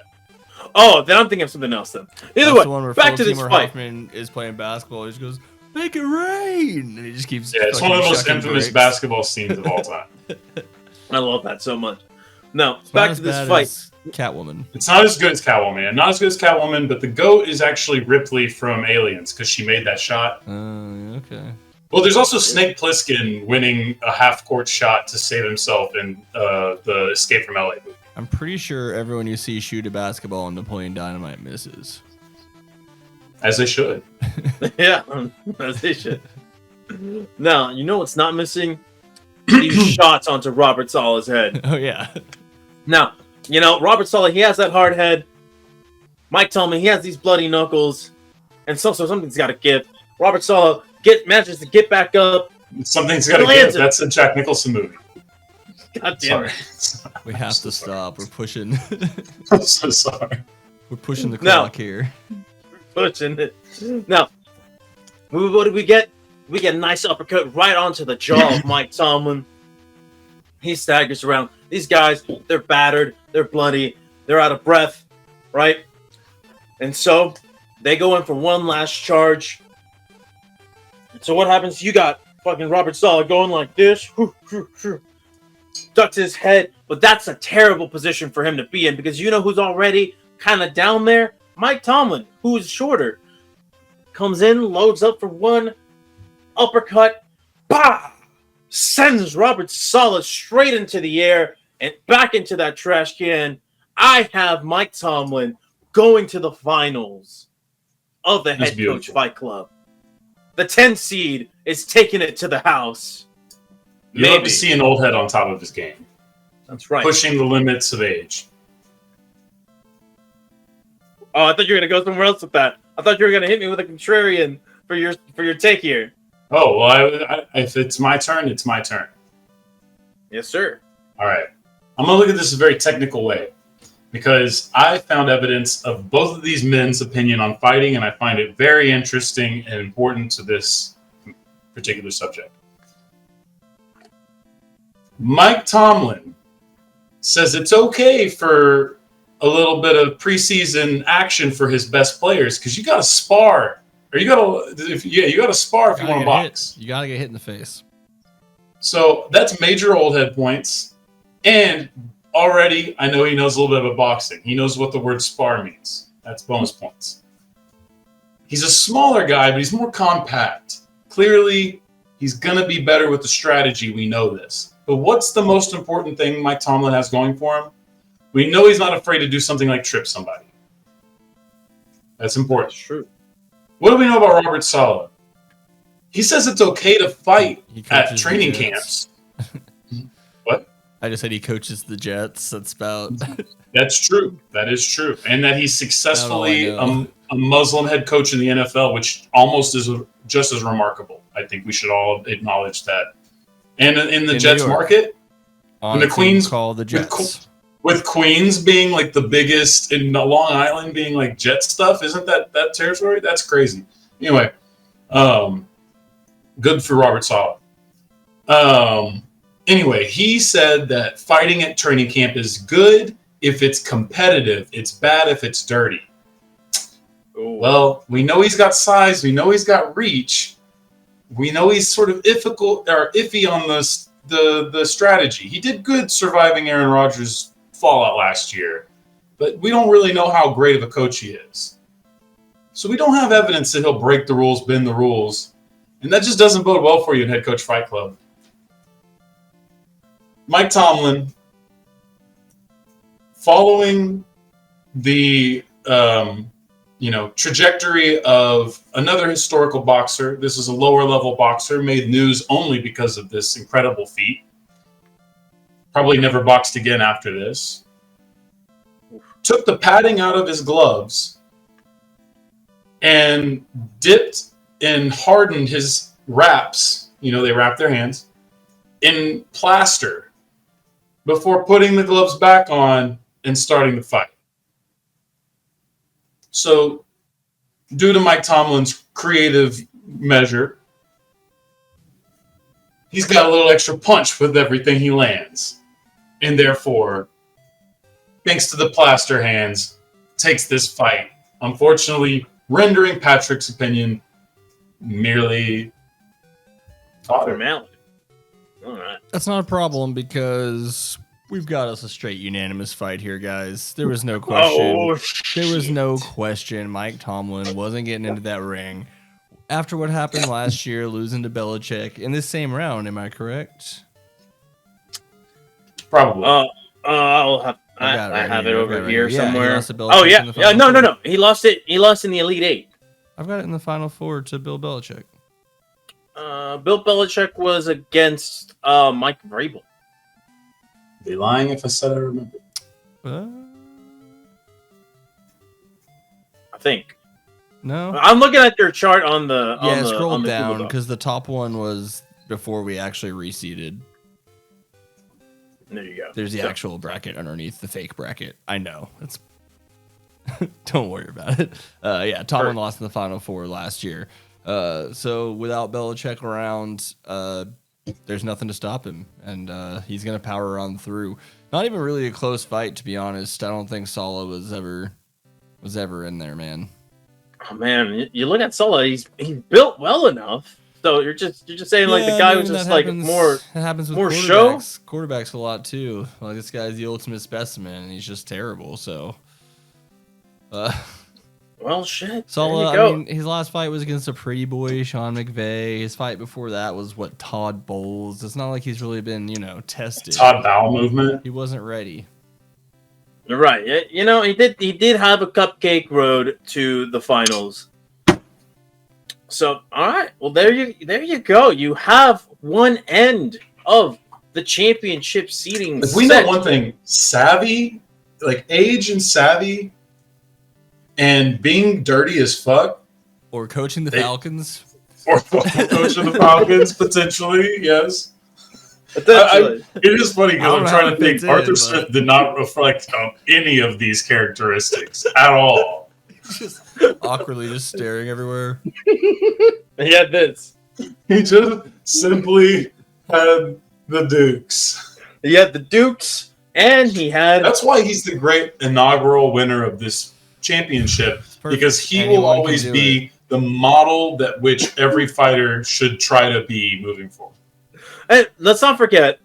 Oh, then I'm thinking of something else then. Either way, the one where back Philip to this Seymour fight. Hoffman is playing basketball. He just goes, "Make it rain!" And he just keeps. Yeah, it's one of the most infamous basketball scenes of all time. I love that so much. Now, back to this fight. Catwoman. It's not as good as Catwoman. Not as good as Catwoman, but the GOAT is actually Ripley from Aliens because she made that shot. Okay. Well, there's also Snake Plissken winning a half-court shot to save himself in the Escape from LA movie. I'm pretty sure everyone you see shoot a basketball in Napoleon Dynamite misses. As they should. Yeah, as they should. Now, you know what's not missing? These shots onto Robert Saleh's head. Oh, yeah. Now, Robert Saleh, he has that hard head. Mike Tomlin, he has these bloody knuckles. And so something's got to give. Robert Saleh manages to get back up. Something's got to give. That's a Jack Nicholson movie. God damn it. We have to stop. We're pushing. I'm so sorry. We're pushing the clock here. We're pushing it. Now, what did we get? We get a nice uppercut right onto the jaw of Mike Tomlin. He staggers around. These guys, they're battered, they're bloody, they're out of breath, right? And so they go in for one last charge. So what happens? You got fucking Robert Saleh going like this, ducks his head, but that's a terrible position for him to be in because you know who's already kind of down there? Mike Tomlin, who's shorter, comes in, loads up for one uppercut, bah! Sends Robert Saleh straight into the air and back into that trash can. I have Mike Tomlin going to the finals of the Head Coach Fight Club. The 10 seed is taking it to the house. You love to see an old head on top of his game. That's right. Pushing the limits of age. Oh, I thought you were gonna go somewhere else with that. I thought you were gonna hit me with a contrarian for your take here. Oh well, if it's my turn, it's my turn. Yes, sir. All right. I'm gonna look at this a very technical way because I found evidence of both of these men's opinion on fighting, and I find it very interesting and important to this particular subject. Mike Tomlin says it's okay for a little bit of preseason action for his best players because you got to spar, or you got to spar if you want to box. You got to get hit in the face. So that's major old head points, and already I know he knows a little bit about boxing. He knows what the word spar means. That's bonus points. He's a smaller guy, but he's more compact. Clearly, he's going to be better with the strategy. We know this. But what's the most important thing Mike Tomlin has going for him? We know he's not afraid to do something like trip somebody. That's important. That's true. What do we know about Robert Saleh? He says it's okay to fight at training the camps. What? I just said he coaches the Jets. That's about... That's true. That is true. And that he's successfully a Muslim head coach in the NFL, which almost is just as remarkable. I think we should all acknowledge that. And in the Jets market, on the Queens call the Jets. With Queens being like the biggest, and Long Island being like Jet stuff, isn't that territory? That's crazy. Anyway, good for Robert Saleh. Anyway, he said that fighting at training camp is good if it's competitive. It's bad if it's dirty. Ooh. Well, we know he's got size. We know he's got reach. We know he's sort of iffy on the strategy. He did good surviving Aaron Rodgers' fallout last year, but we don't really know how great of a coach he is. So we don't have evidence that he'll break the rules, bend the rules, and that just doesn't bode well for you in Head Coach Fight Club. Mike Tomlin, following the trajectory of another historical boxer. This is a lower level boxer, made news only because of this incredible feat. Probably never boxed again after this. Took the padding out of his gloves and dipped and hardened his wraps. They wrap their hands in plaster before putting the gloves back on and starting the fight. So, due to Mike Tomlin's creative measure, he's got a little extra punch with everything he lands. And therefore, thanks to the plaster hands, takes this fight. Unfortunately, rendering Patrick's opinion merely formality. All right. That's not a problem because we've got us a straight unanimous fight here, guys. There was no question. There was no question Mike Tomlin wasn't getting into that ring. After what happened last year, losing to Belichick in this same round, am I correct? Probably. I have it over here somewhere. Yeah, no. He lost it. He lost in the Elite Eight. I've got it in the Final Four to Bill Belichick. Bill Belichick was against Mike Vrabel. Are they lying if I said I remember? I think. No. I'm looking at your chart on the. Scroll down because the top one was before we actually reseeded. There you go. There's the actual bracket underneath the fake bracket. I know. Don't worry about it. Tomlin lost in the Final Four last year. So without Belichick around, there's nothing to stop him, and he's gonna power on through. Not even really a close fight, to be honest. I don't think Sala was ever in there, man. Oh man, you look at Sulla, he's built well enough. So you're just saying like the guy was just like more. It happens with more quarterbacks a lot too. Like this guy's the ultimate specimen, and he's just terrible. So, well, shit. Sala, I mean, his last fight was against a pretty boy, Sean McVay. His fight before that was Todd Bowles. It's not like he's really been, tested. Todd Bowell movement. He wasn't ready. You're right. You know, he did have a cupcake road to the finals. So, all right. Well, there you go. You have one end of the championship seating. If we know one thing, savvy, like age and savvy, and being dirty as fuck, or coaching the Falcons, or coaching the Falcons potentially, yes. Potentially. It is funny because I'm trying to think. Arthur Smith Smith did not reflect on any of these characteristics at all. just awkwardly just staring everywhere. He had this. He just simply had the Dukes. He had the Dukes, and he had. That's why he's the great inaugural winner of this championship, because he Anyone will always can do be the model that which every fighter should try to be moving forward. And let's not forget,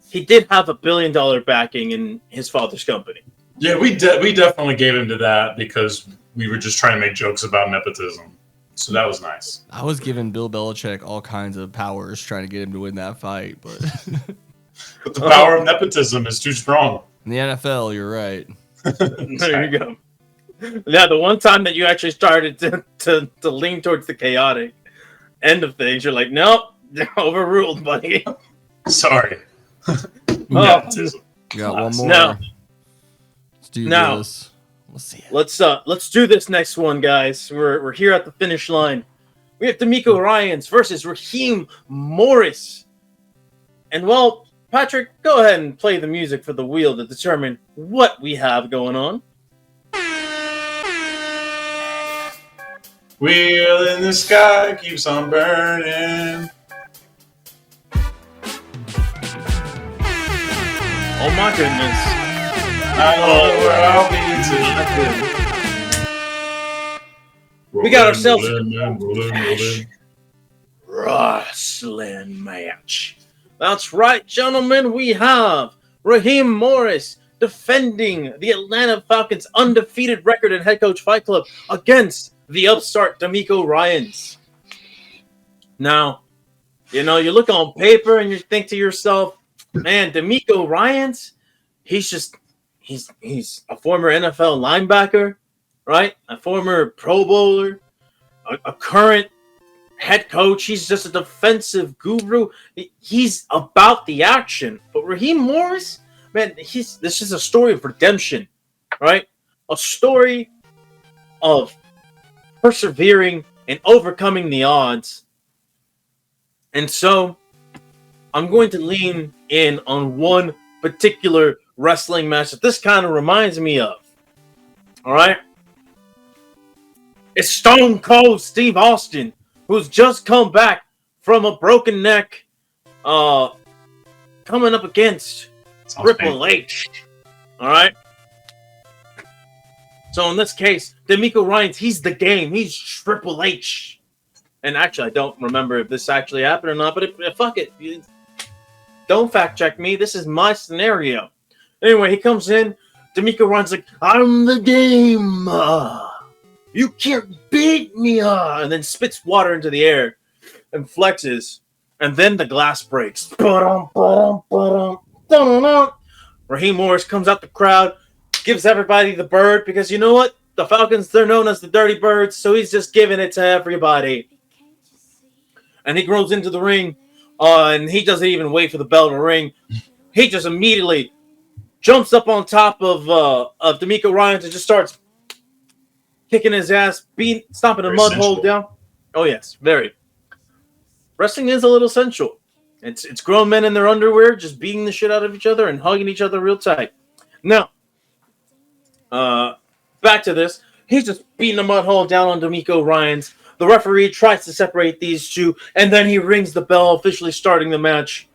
he did have $1 billion backing in his father's company. Yeah, we definitely gave him to that because we were just trying to make jokes about nepotism. So that was nice. I was giving Bill Belichick all kinds of powers trying to get him to win that fight, but But the power of nepotism is too strong. in the NFL, you're right. There you go. Yeah, the one time that you actually started to lean towards the chaotic end of things, you're like, nope, overruled, buddy. Sorry. Nepotism. You got one more. Now- Let's do now- this. Let's see it. Let's do this next one, guys. We're here at the finish line. We have D'Amico Ryans versus Raheem Morris. And well, Patrick, go ahead and play the music for the wheel to determine what we have going on. Wheel in the sky keeps on burning. Oh my goodness. I don't know where I'll be until. We got ourselves Rolling. wrestling match. That's right, gentlemen. We have Raheem Morris defending the Atlanta Falcons' undefeated record in Head Coach Fight Club against the upstart D'Amico Ryans. Now, you look on paper and you think to yourself, man, D'Amico Ryans, he's a former NFL linebacker, right? A former Pro Bowler, a current head coach. He's just a defensive guru. He's about the action. But Raheem Morris, man, this is a story of redemption, right? A story of persevering and overcoming the odds. And so I'm going to lean in on one particular wrestling match that this kind of reminds me of. All right? It's Stone Cold Steve Austin, who's just come back from a broken neck, coming up against Triple H. All right? So in this case, D'Amico Ryans, he's the game. He's Triple H. And actually, I don't remember if this actually happened or not, but fuck it. Don't fact check me. This is my scenario. Anyway, he comes in. D'Amico Ryans like, I'm the game. You can't beat me. And then spits water into the air and flexes. And then the glass breaks. Raheem Morris comes out the crowd, gives everybody the bird, because you know what? The Falcons, they're known as the Dirty Birds, so he's just giving it to everybody. And he goes into the ring, and he doesn't even wait for the bell to ring. He just immediately jumps up on top of D'Amico Ryans and just starts kicking his ass, stomping a mud hole down. Oh, yes, very. Wrestling is a little sensual. It's grown men in their underwear just beating the shit out of each other and hugging each other real tight. Now, back to this. He's just beating a mud hole down on D'Amico Ryans. The referee tries to separate these two, and then he rings the bell, officially starting the match.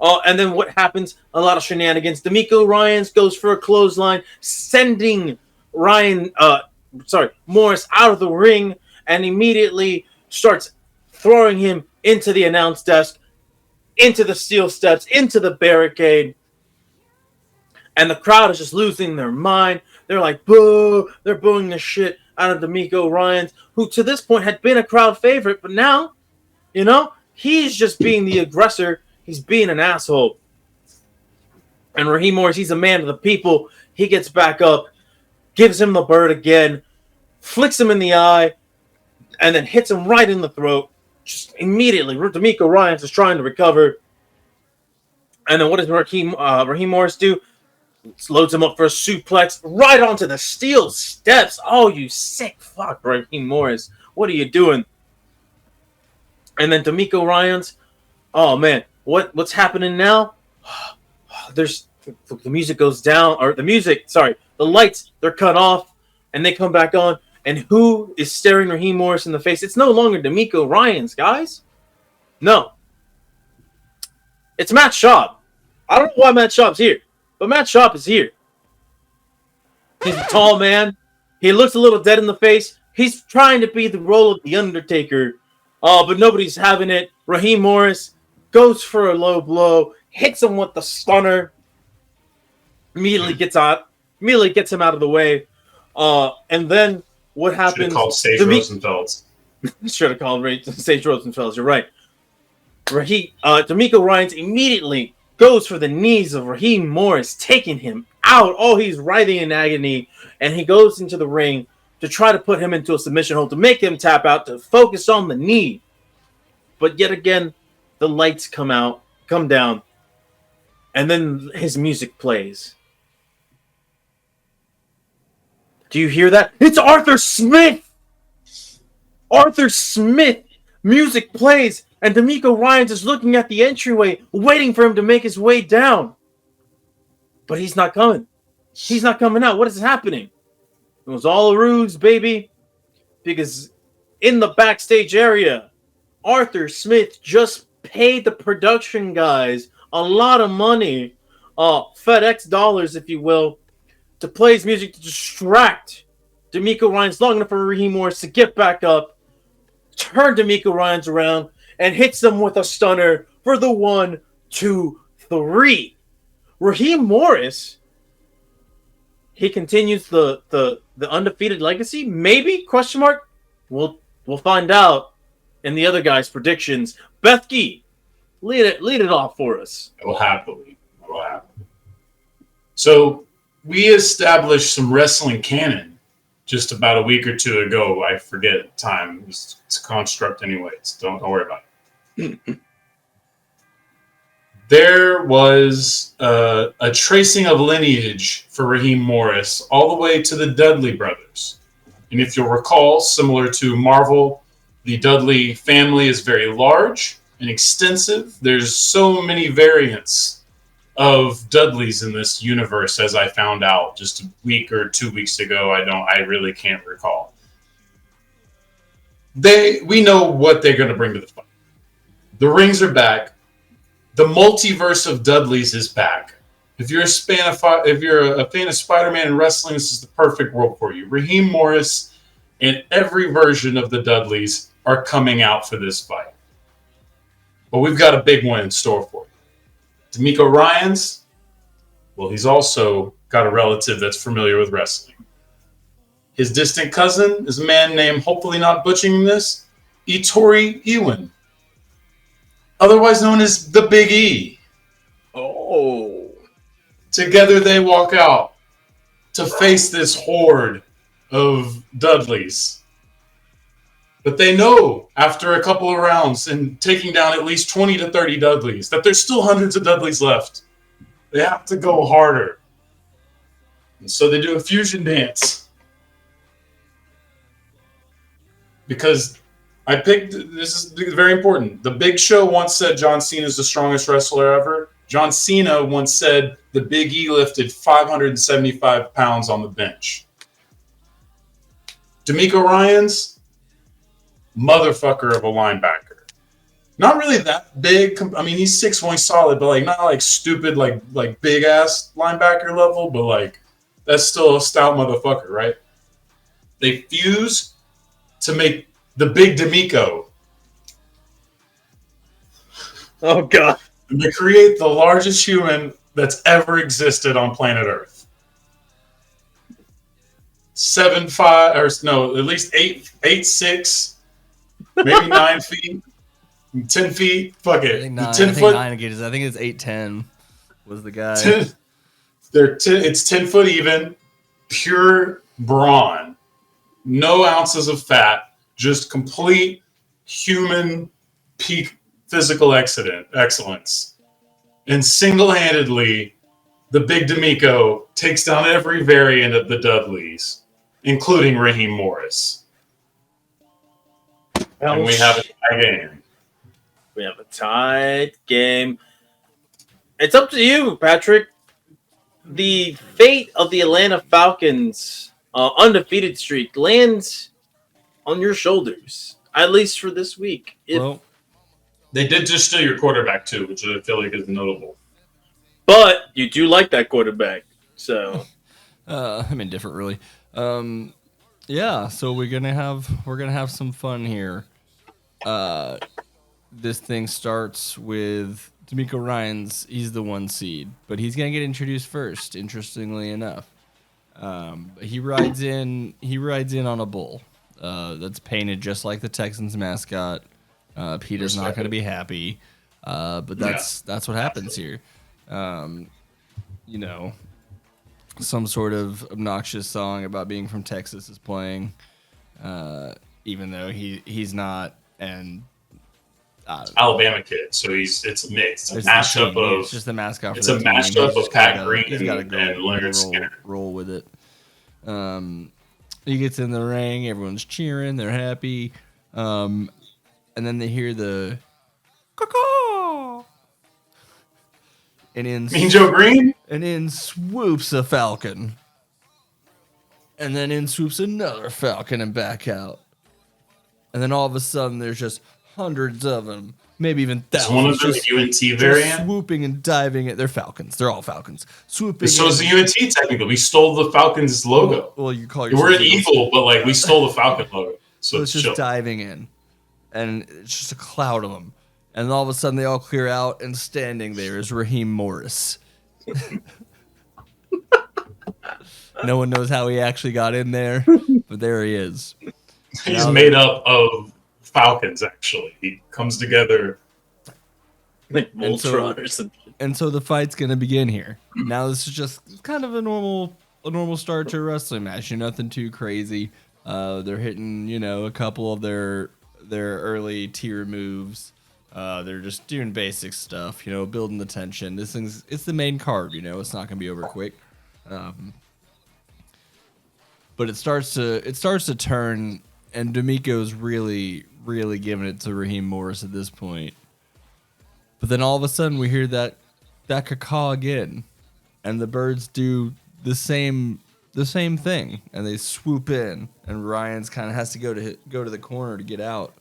And then what happens? A lot of shenanigans. D'Amico Ryans goes for a clothesline, sending Morris out of the ring, and immediately starts throwing him into the announce desk, into the steel steps, into the barricade. And the crowd is just losing their mind. They're like, boo! They're booing the shit out of D'Amico Ryans, who to this point had been a crowd favorite, but now, he's just being the aggressor. He's being an asshole. And Raheem Morris, he's a man of the people. He gets back up, gives him the bird again, flicks him in the eye, and then hits him right in the throat. Just immediately, D'Amico Ryans is trying to recover. And then what does Raheem Morris do? Loads him up for a suplex right onto the steel steps. Oh, you sick fuck, Raheem Morris. What are you doing? And then D'Amico Ryans. Oh, man. What's happening now? The music goes down. The lights, they're cut off. And they come back on. And who is staring Raheem Morris in the face? It's no longer D'Amico Ryans, guys. No. It's Matt Schaub. I don't know why Matt Schaub's here. But Matt Schaub is here. He's a tall man. He looks a little dead in the face. He's trying to be the role of The Undertaker. But nobody's having it. Raheem Morris goes for a low blow. Hits him with the stunner. Immediately gets him out of the way. And then what happens? Should have called Sage Rosenfeld. Should have called Sage Rosenfeld. You're right. D'Amico Ryans immediately goes for the knees of Raheem Morris, taking him out. Oh, he's writhing in agony. And he goes into the ring to try to put him into a submission hold, to make him tap out, to focus on the knee. But yet again, the lights come down. And then his music plays. Do you hear that? It's Arthur Smith! Arthur Smith! Music plays. And D'Amico Ryans is looking at the entryway, waiting for him to make his way down. But he's not coming. He's not coming out. What is happening? It was all a ruse, baby. Because in the backstage area, Arthur Smith just paid the production guys a lot of money, FedEx dollars, if you will, to play his music to distract D'Amico Ryans long enough for Raheem Morris to get back up, turn D'Amico Ryans around, and hits them with a stunner for the 1, 2, 3. Raheem Morris, he continues the undefeated legacy? Maybe? Question mark? We'll find out in the other guys' predictions. Bethke, lead it off for us. I will happily. So we established some wrestling canon just about a week or two ago. I forget time. It's a construct anyways. Don't worry about it. There was a tracing of lineage for Raheem Morris all the way to the Dudley brothers. And if you'll recall, similar to Marvel, the Dudley family is very large and extensive. There's so many variants of Dudleys in this universe, as I found out just a week or 2 weeks ago. I really can't recall. We know what they're going to bring to the fight. The rings are back. The multiverse of Dudleys is back. If you're a fan of Spider-Man and wrestling, this is the perfect world for you. Raheem Morris and every version of the Dudleys are coming out for this fight. But we've got a big one in store for you. D'Amico Ryans, well, he's also got a relative that's familiar with wrestling. His distant cousin is a man named, hopefully not butchering this, Ettore Iwin, otherwise known as the Big E. Oh. Together they walk out to face this horde of Dudleys. But they know after a couple of rounds and taking down at least 20 to 30 Dudleys that there's still hundreds of Dudleys left. They have to go harder. And so they do a fusion dance. Because I picked, this is very important. The Big Show once said John Cena is the strongest wrestler ever. John Cena once said the Big E lifted 575 pounds on the bench. D'Amico Ryans, motherfucker of a linebacker. Not really that big. I mean, he's 6'1", solid, but like not like stupid, like big ass linebacker level, but like that's still a stout motherfucker, right? They fuse to make the Big D'Amico. Oh God! And they create the largest human that's ever existed on planet Earth. 7'5", or no, at least 8'6", maybe 9 feet. 10 feet, fuck it. I think 9, 10 I think foot. 9 gauges. I think it's 8'10" was the guy. 10, it's 10 foot even, pure brawn, no ounces of fat, just complete human peak physical excellence. And single-handedly, the Big D'Amico takes down every variant of the Dudleys, including Raheem Morris. And we have a tie game. We have a tight game. It's up to you, Patrick. The fate of the Atlanta Falcons' undefeated streak lands on your shoulders, at least for this week. Well, They did just steal your quarterback, too, which I feel like is notable. But you do like that quarterback, so I'm indifferent, really. Yeah, so we're gonna have some fun here. This thing starts with D'Amico Ryans. He's the 1 seed, but he's gonna get introduced first. Interestingly enough, he rides in on a bull that's painted just like the Texans mascot. Peter's not gonna be happy, but that's what happens here. You know, some sort of obnoxious song about being from Texas is playing, even though he's not, and Alabama kid, so it's mixed. It's a it's mashup of. it's just the mascot. It's for a the team. mashup He's of just Pat gotta- Green he's gotta and go Leonard Skinner. roll with it. He gets in the ring. Everyone's cheering. They're happy, and then they hear the caw, and Mean Joe Green. in swoops a falcon, and then in swoops another falcon and back out, and then all of a sudden there's just hundreds of them, maybe even It's thousands. one of the just UNT variant. swooping and diving at. They're falcons. They're all falcons. Swooping. So is in- the UNT technically. We stole the Falcons logo. Well, you call We're yourself an Eagle, but like we stole the Falcon logo. So So it's it's just chill. diving in, and it's just a cloud of them. And all of a sudden, they all clear out, and standing there is Raheem Morris. No one knows how he actually got in there, but there he is. He's made up of Falcons. Actually, he comes together. like And so- Voltron or something. And so the fight's gonna begin here. Now this is just kind of a normal start to a wrestling match. Nothing too crazy. They're hitting, a couple of their early tier moves. They're just doing basic stuff, building the tension. It's the main card, it's not gonna be over quick. But it starts to turn, and D'Amico's really, really giving it to Raheem Morris at this point. But then all of a sudden we hear that caw again, and the birds do the same thing, and they swoop in, and Ryans kind of has to go to the corner to get out,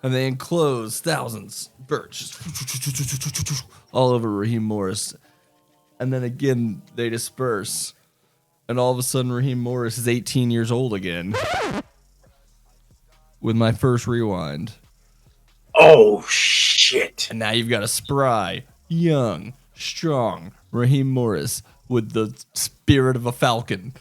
and they enclose thousands birds just all over Raheem Morris, and then again they disperse, and all of a sudden Raheem Morris is 18 years old again. With my first rewind. Oh shit! And now you've got a spry, young, strong Raheem Morris with the spirit of a falcon.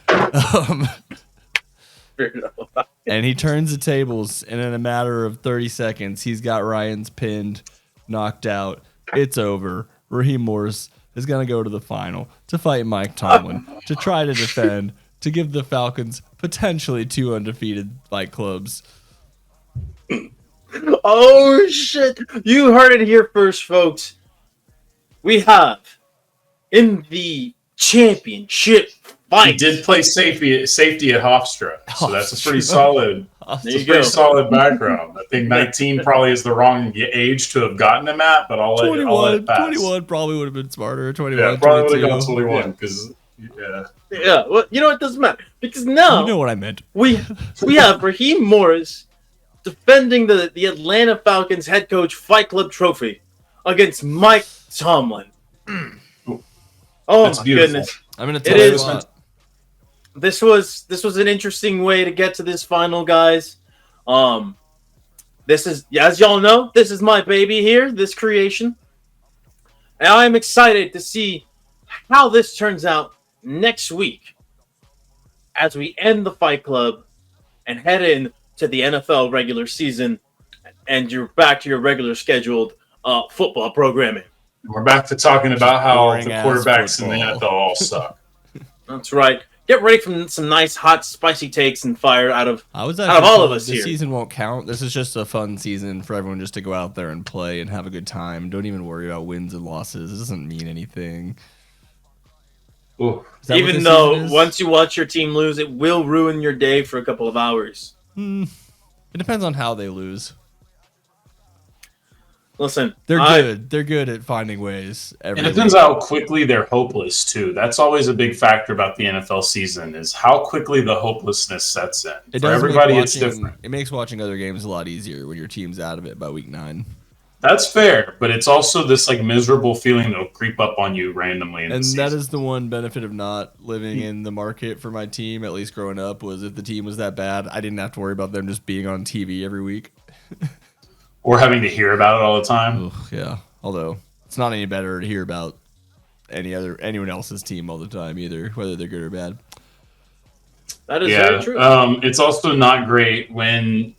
And he turns the tables, and in a matter of 30 seconds, he's got Ryans pinned, knocked out. It's over. Raheem Morris is going to go to the final to fight Mike Tomlin, to try to defend, to give the Falcons potentially 2 undefeated fight clubs. Oh shit! You heard it here first, folks. We have in the championship fight. He did play safety at Hofstra, so that's a pretty solid. There It's a you pretty go. solid background. I think 19 probably is the wrong age to have gotten him at, but I'll let it pass. 21 probably would have been smarter. 21, Yeah, probably would 22. have gone 21 because Yeah, well, it doesn't matter because now You know what I meant. we have Raheem Morris defending the Atlanta Falcons head coach Fight Club trophy against Mike Tomlin. Oh That's my beautiful. goodness. I'm gonna It tell you is. what. This was an interesting way to get to this final, guys. This is, as y'all know, this is my baby here, this creation. And I'm excited to see how this turns out next week as we end the Fight Club and head in to the NFL regular season and you're back to your regular scheduled football programming. We're back to talking about how the boring-ass quarterbacks in the football. NFL all suck. That's right. Get ready for some nice, hot, spicy takes and fire out of I was out actually of all of told us the here. season won't count. This is just a fun season for everyone just to go out there and play and have a good time. Don't even worry about wins and losses. It doesn't mean anything. Ooh. Is that what Even this though season is? once you watch your team lose, it will ruin your day for a couple of hours. It depends on how they lose. Listen, They're I- good. They're good at finding ways. Every It depends week. how quickly they're hopeless too. That's always a big factor about the NFL season is how quickly the hopelessness sets in. It For does everybody, make it's watching, different. It makes watching other games a lot easier when your team's out of it by week 9. That's fair, but it's also this like miserable feeling that'll creep up on you randomly in the And season. that is the one benefit of not living in the market for my team, at least growing up, was if the team was that bad, I didn't have to worry about them just being on TV every week. Or having to hear about it all the time. Ugh, yeah. Although it's not any better to hear about anyone else's team all the time either, whether they're good or bad. that is very Yeah, true. it's also not great when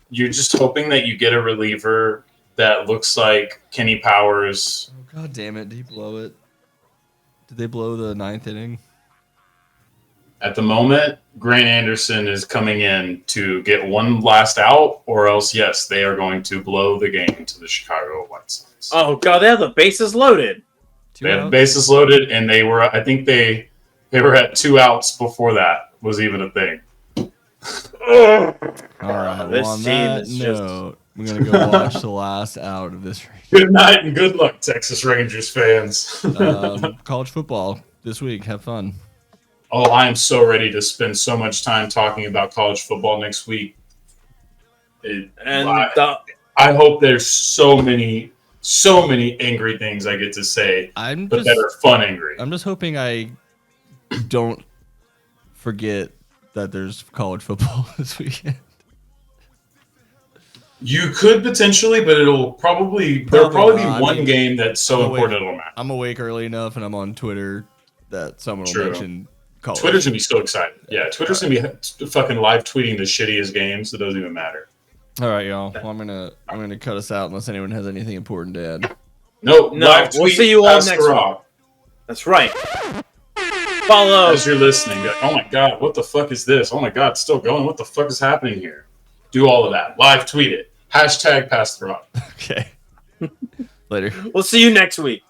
you're just hoping that you get a reliever that looks like Kenny Powers. Oh, God damn it. Did he blow it? Did they blow the 9th inning? At the moment, Grant Anderson is coming in to get one last out, or else, yes, they are going to blow the game to the Chicago White Sox. Oh god, they have the bases loaded. Two They had the outs? bases loaded, and they were, I think they were at 2 outs before that was even a thing. All right. This Well, on team that is just- note, I'm going to go watch the last out of this Good night and good luck, Texas Rangers fans. college football this week. Have fun. Oh, I am so ready to spend so much time talking about college football next week. And I hope there's so many angry things I get to say, I'm but that are fun angry. I'm just hoping I don't forget that there's college football this weekend. You could potentially, but there'll probably be not. one game that's so I'll important it'll matter. I'm awake early enough and I'm on Twitter that someone will True. mention college. Twitter's gonna be so excited. Yeah, Twitter's gonna be fucking live tweeting the shittiest games. It doesn't even matter. All right, y'all. Well, I'm gonna cut us out unless anyone has anything important to add. Nope. No, live we'll tweet see you all Pastor next Rob that's right. Follow. as you're listening. Be like, oh my god, what the fuck is this? Oh my god, it's still going. What the fuck is happening here? Do all of that. Live tweet it. Hashtag Pastor Rob. Okay. Later. We'll see you next week.